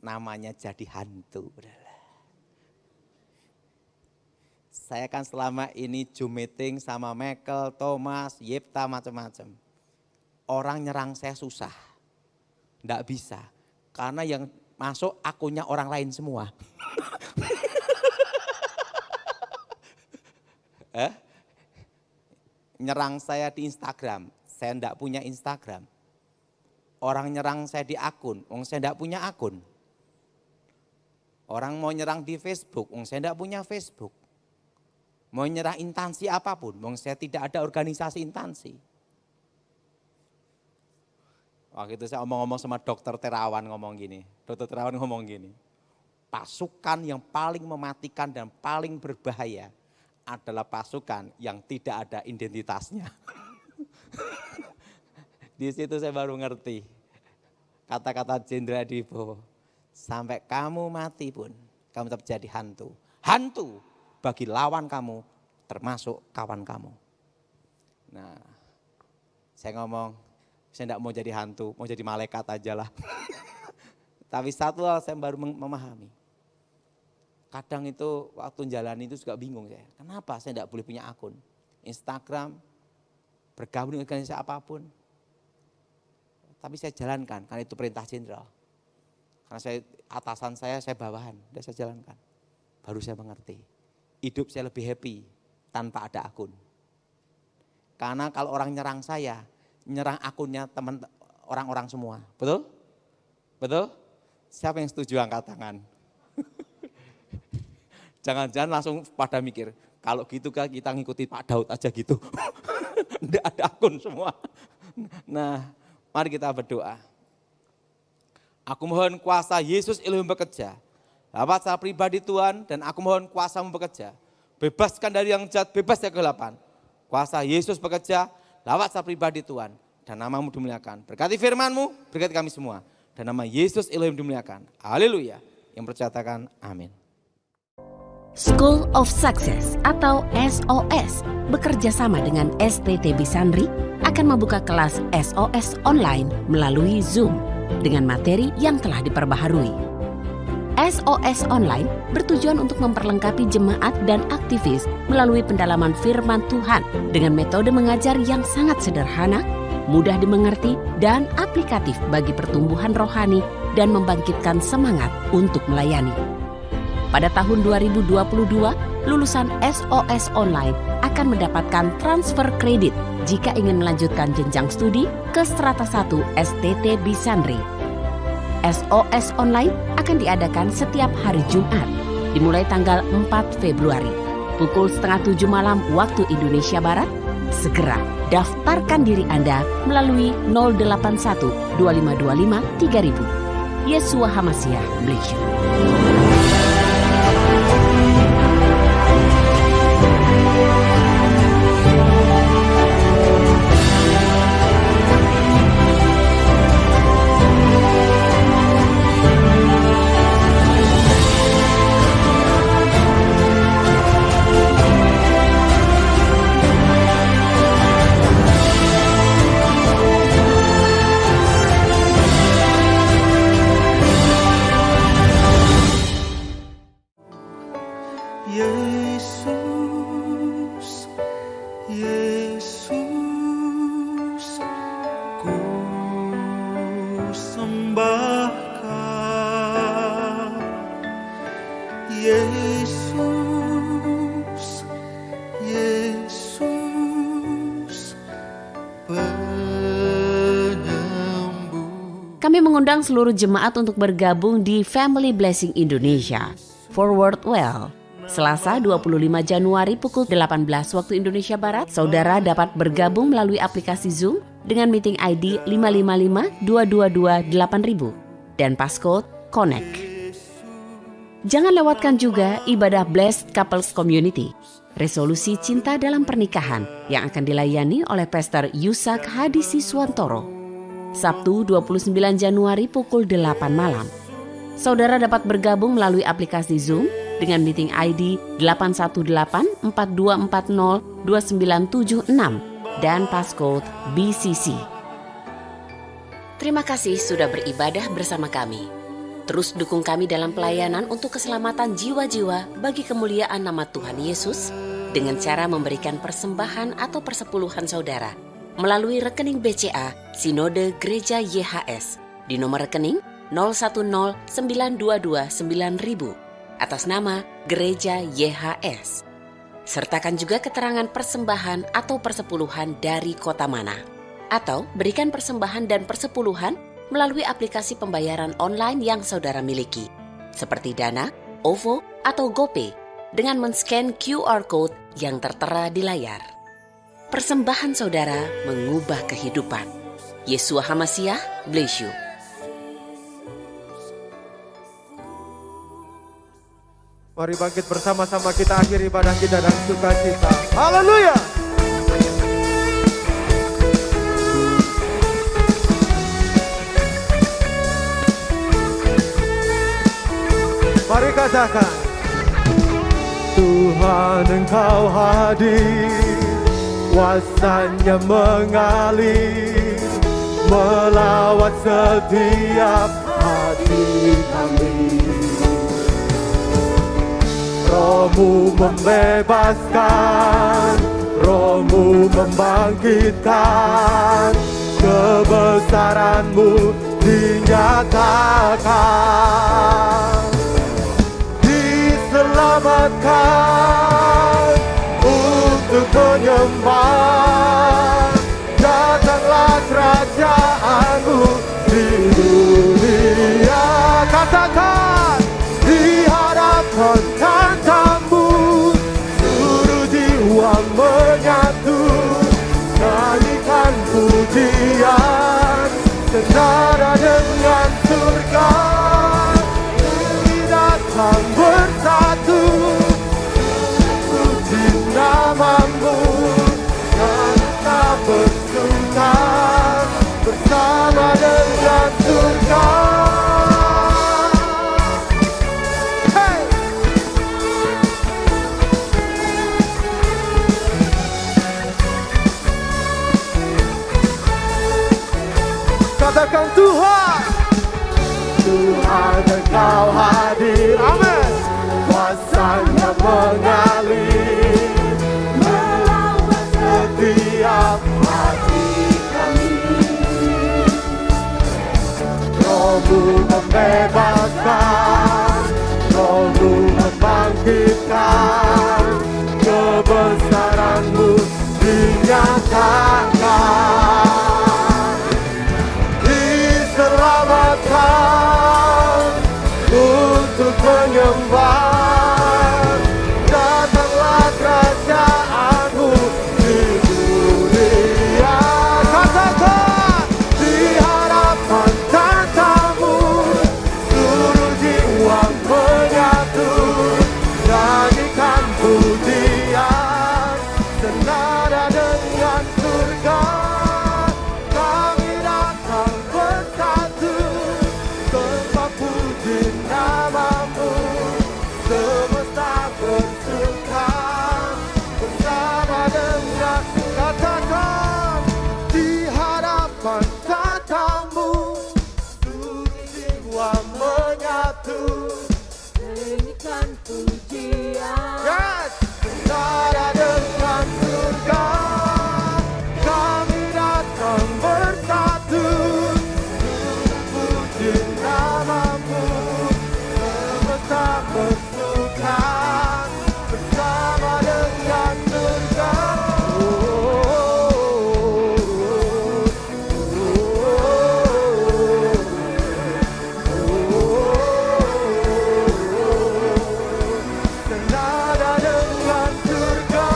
Namanya jadi hantu. Saya kan selama ini Zoom meeting sama Michael, Thomas, Yipta macam-macam. Orang nyerang saya susah. Enggak bisa. Karena yang masuk akunnya orang lain semua. Nyerang saya di Instagram, saya enggak punya Instagram. Orang nyerang saya di akun, saya enggak punya akun. Orang mau nyerang di Facebook, saya enggak punya Facebook. Mau nyerang instansi apapun, saya tidak ada organisasi instansi. Waktu itu saya omong-omong sama dokter Terawan ngomong gini. Dokter Terawan ngomong gini, pasukan yang paling mematikan dan paling berbahaya adalah pasukan yang tidak ada identitasnya. Di situ saya baru ngerti kata-kata Jenderal Dibo, sampai kamu mati pun kamu tetap jadi hantu. Hantu bagi lawan kamu termasuk kawan kamu. Nah, saya ngomong, saya tidak mau jadi hantu, mau jadi malaikat aja lah. Tapi satu hal saya baru memahami. Kadang itu waktu jalan itu juga bingung saya. Kenapa saya tidak boleh punya akun Instagram, bergabung dengan organisasi apapun. Tapi saya jalankan, karena itu perintah jenderal. Karena atasan saya bawahan, dan saya jalankan. Baru saya mengerti, hidup saya lebih happy tanpa ada akun. Karena kalau orang nyerang saya, nyerang akunnya teman orang-orang semua. Betul? Betul? Siapa yang setuju angkat tangan? Jangan-jangan langsung pada mikir, kalau gitu kan kita ngikuti Pak Daud aja gitu. Tidak ada akun semua. Nah, mari kita berdoa. Aku mohon kuasa Yesus Elohim bekerja. Lewat secara pribadi Tuhan, dan aku mohon kuasa-Mu bekerja. Bebaskan dari yang jahat, bebas dari kegelapan. Kuasa Yesus bekerja, lewat secara pribadi Tuhan. Dan nama-Mu dimuliakan. Berkati firman-Mu, berkati kami semua. Dan nama Yesus Elohim dimuliakan. Haleluya. Yang percatakan amin. School of Success atau SOS bekerja sama dengan STTB Sandri akan membuka kelas SOS online melalui Zoom dengan materi yang telah diperbaharui. SOS online bertujuan untuk memperlengkapi jemaat dan aktivis melalui pendalaman firman Tuhan dengan metode mengajar yang sangat sederhana, mudah dimengerti, dan aplikatif bagi pertumbuhan rohani dan membangkitkan semangat untuk melayani. Pada tahun 2022, lulusan SOS Online akan mendapatkan transfer kredit jika ingin melanjutkan jenjang studi ke strata 1 STT Bisandri. SOS Online akan diadakan setiap hari Jumat, dimulai tanggal 4 Februari, pukul 6:30 malam waktu Indonesia Barat. Segera daftarkan diri Anda melalui 081 2525 3000. Yesua Hamasiah, bless you. Yesus, Yesus, ku sembahkan. Yesus, Yesus, penyembuh. Kami mengundang seluruh jemaat untuk bergabung di Family Blessing Indonesia, Forward Well. Selasa 25 Januari pukul 18 waktu Indonesia Barat, saudara dapat bergabung melalui aplikasi Zoom dengan meeting ID 555-222-8000 dan passcode CONNECT. Jangan lewatkan juga ibadah Blessed Couples Community, resolusi cinta dalam pernikahan yang akan dilayani oleh Pastor Yusak Hadisi Swantoro. Sabtu 29 Januari pukul 8 malam. Saudara dapat bergabung melalui aplikasi Zoom dengan meeting ID 818-4240-2976 dan passcode BCC. Terima kasih sudah beribadah bersama kami. Terus dukung kami dalam pelayanan untuk keselamatan jiwa-jiwa bagi kemuliaan nama Tuhan Yesus dengan cara memberikan persembahan atau persepuluhan saudara melalui rekening BCA Sinode Gereja YHS di nomor rekening 0109229000 atas nama Gereja YHS. Sertakan juga keterangan persembahan atau persepuluhan dari kota mana. Atau berikan persembahan dan persepuluhan melalui aplikasi pembayaran online yang saudara miliki, seperti Dana, OVO, atau GoPay, dengan men-scan QR Code yang tertera di layar. Persembahan saudara mengubah kehidupan. Yesua Hamasiah, bless you. Mari bangkit bersama-sama, kita akhiri ibadah kita dan sukacita. Haleluya. Mari katakan, Tuhan Engkau hadir, kuasa-Nya mengalir, melawat setiap hati kami. Roh-Mu membebaskan, Roh-Mu membangkitkan, kebesaran-Mu dinyatakan. Diselamatkan untuk menyembah, datanglah kerajaan-Mu di dunia. Katakan, di hadapan tatamu, seluruh jiwa menyatu, nyanyikan pujian, senada dengan surga. Kami datang bersatu, puji nama-Mu, dan kita bersungkan bersama dengan surga. Hey! Katakan, Tuhan, Tuhan Engkau hadir, amin. Kuasa-Nya mengalir, melawat setiap hati kami. Roh-Mu membebaskan, Roh-Mu membangkitkan, kebesaran-Mu dinyatakan. Diselamatkan untuk menyembah, datanglah kerajaan-Mu di dunia. Katakan, di hadapan tatamu, seluruh jiwa menyatu, nyanyikan pujian, senada dengan surga. Kami datang bersatu, sembah puji nama-Mu, semesta bersungkan bersama dengan. Katakan, di hadapan tatamu, seluruh jiwa menyatu, nyanyikan pujian, yes, senada dengan surga. Kami datang bersatu, puji nama-Mu, semesta bersungkan bersama dengan surga. Senada dengan surga.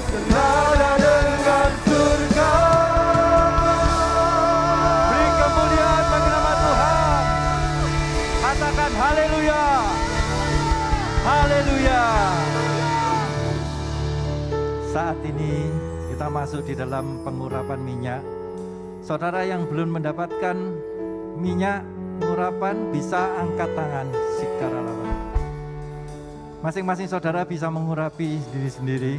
Senada dengan surga. Beri kemuliaan bagi nama Tuhan. Katakan haleluya. Haleluya. Saat ini kita masuk di dalam pengurapan minyak. Saudara yang belum mendapatkan minyak pengurapan bisa angkat tangan sikaralawara. Masing-masing saudara bisa mengurapi diri sendiri.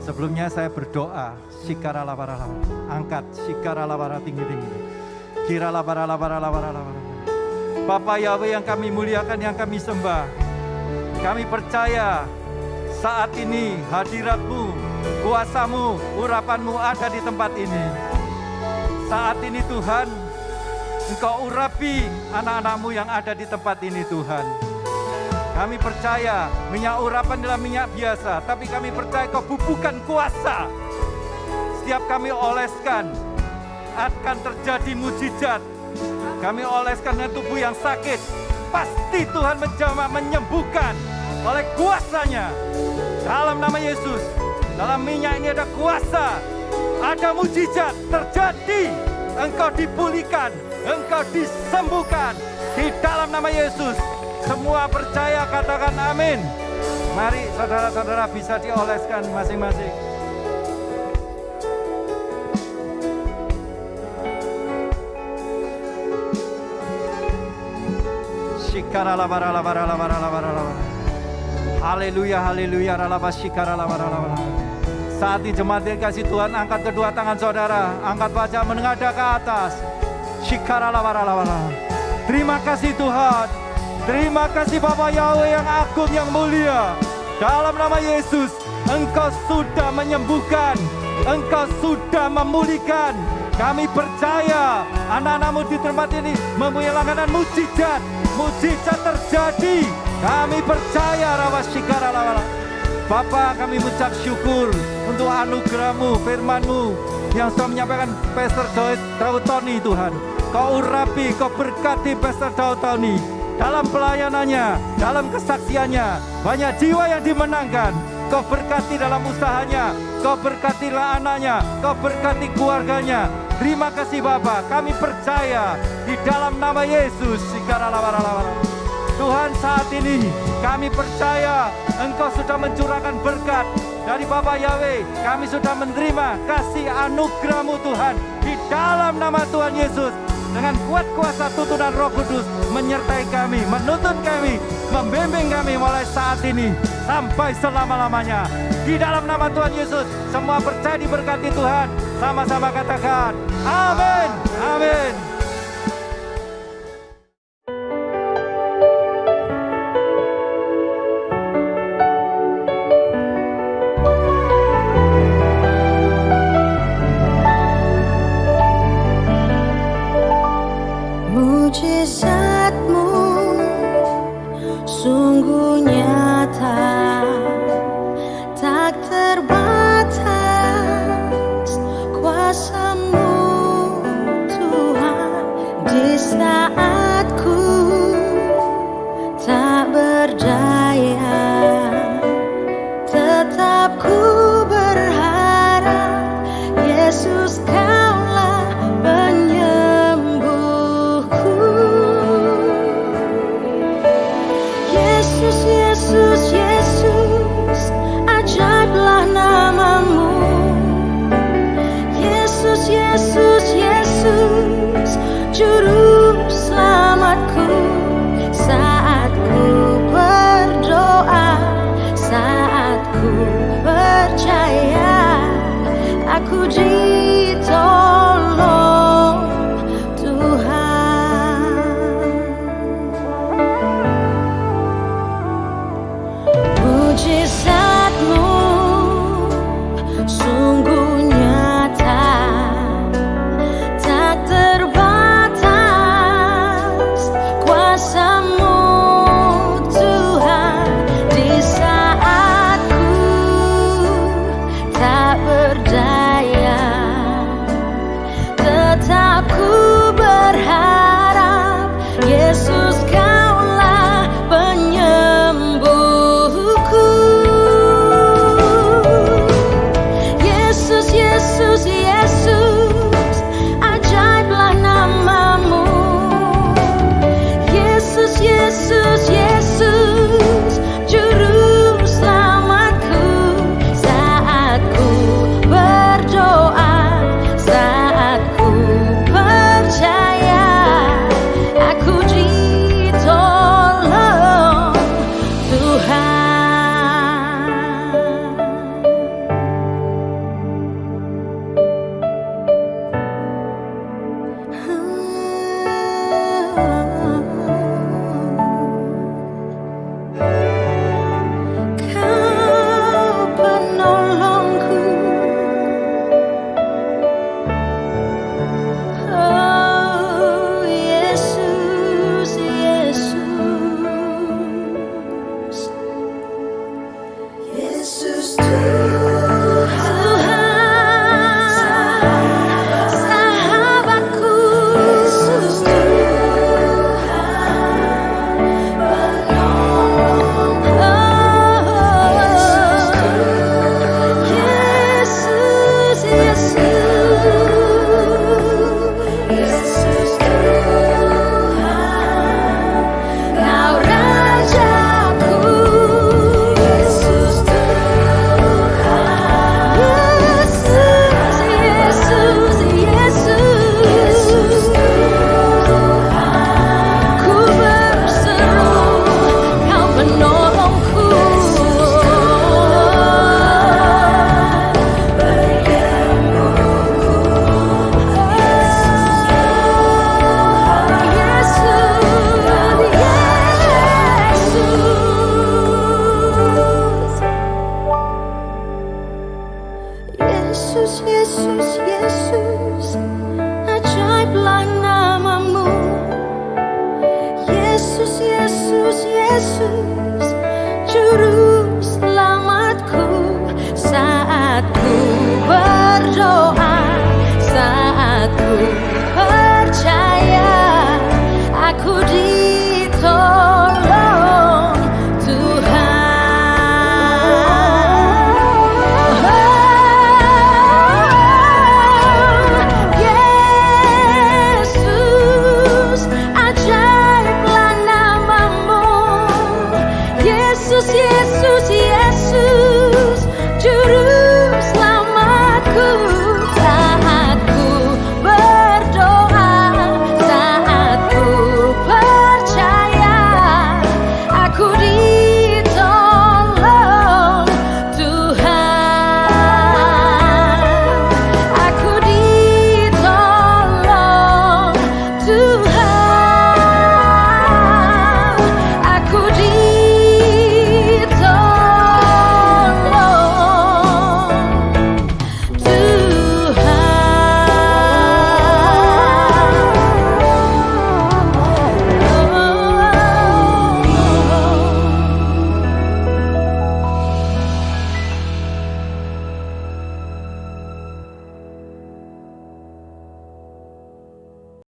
Sebelumnya saya berdoa, sikaralawara, angkat sikaralawara tinggi-tinggi. Kiralawara. Bapa Yahweh yang kami muliakan, yang kami sembah. Kami percaya saat ini hadirat-Mu, kuasa-Mu, urapan-Mu ada di tempat ini. Saat ini Tuhan, Engkau urapi anak-anak-Mu yang ada di tempat ini Tuhan. Kami percaya minyak urapan adalah minyak biasa, tapi kami percaya Kau bubuhkan kuasa. Setiap kami oleskan, akan terjadi mujizat. Kami oleskan dengan tubuh yang sakit, pasti Tuhan menjamah menyembuhkan oleh kuasa-Nya. Dalam nama Yesus, Dalam minyak ini ada kuasa, ada mujizat terjadi. Engkau dipulihkan, engkau disembuhkan di dalam nama Yesus. Semua percaya katakan amin. Mari saudara-saudara bisa dioleskan masing-masing. Haleluya, haleluya. Saat ini jemaat dikasih Tuhan, angkat kedua tangan saudara, angkat wajah menengadah ke atas. Terima kasih Tuhan, terima kasih Bapa Yahweh yang agung, yang mulia. Dalam nama Yesus, Engkau sudah menyembuhkan, Engkau sudah memulihkan. Kami percaya anak-anakmu di tempat ini mempunyai langganan mujizat, mujizat terjadi. Kami percaya Bapa, kami mengucap syukur untuk anugerah-Mu, firman-Mu yang sudah menyampaikan Pastor Daud Tony Tuhan. Kau urapi, Kau berkati Pastor Daud Tony dalam pelayanannya, dalam kesaksiannya. Banyak jiwa yang dimenangkan. Kau berkati dalam usahanya, Kau berkatilah anaknya, Kau berkati keluarganya. Terima kasih Bapa, kami percaya di dalam nama Yesus. Tuhan, saat ini kami percaya Engkau sudah mencurahkan berkat dari Bapa Yahweh. Kami sudah menerima kasih anugerah-Mu Tuhan di dalam nama Tuhan Yesus. Dengan kuat kuasa tuntunan Roh Kudus menyertai kami, menuntun kami, membimbing kami mulai saat ini sampai selama-lamanya. Di dalam nama Tuhan Yesus, semua percaya diberkati Tuhan. Sama-sama katakan, amin, amin. Mujizat-Mu sungguh nyata, tak terbatas kuasa-Mu Tuhan. Yesus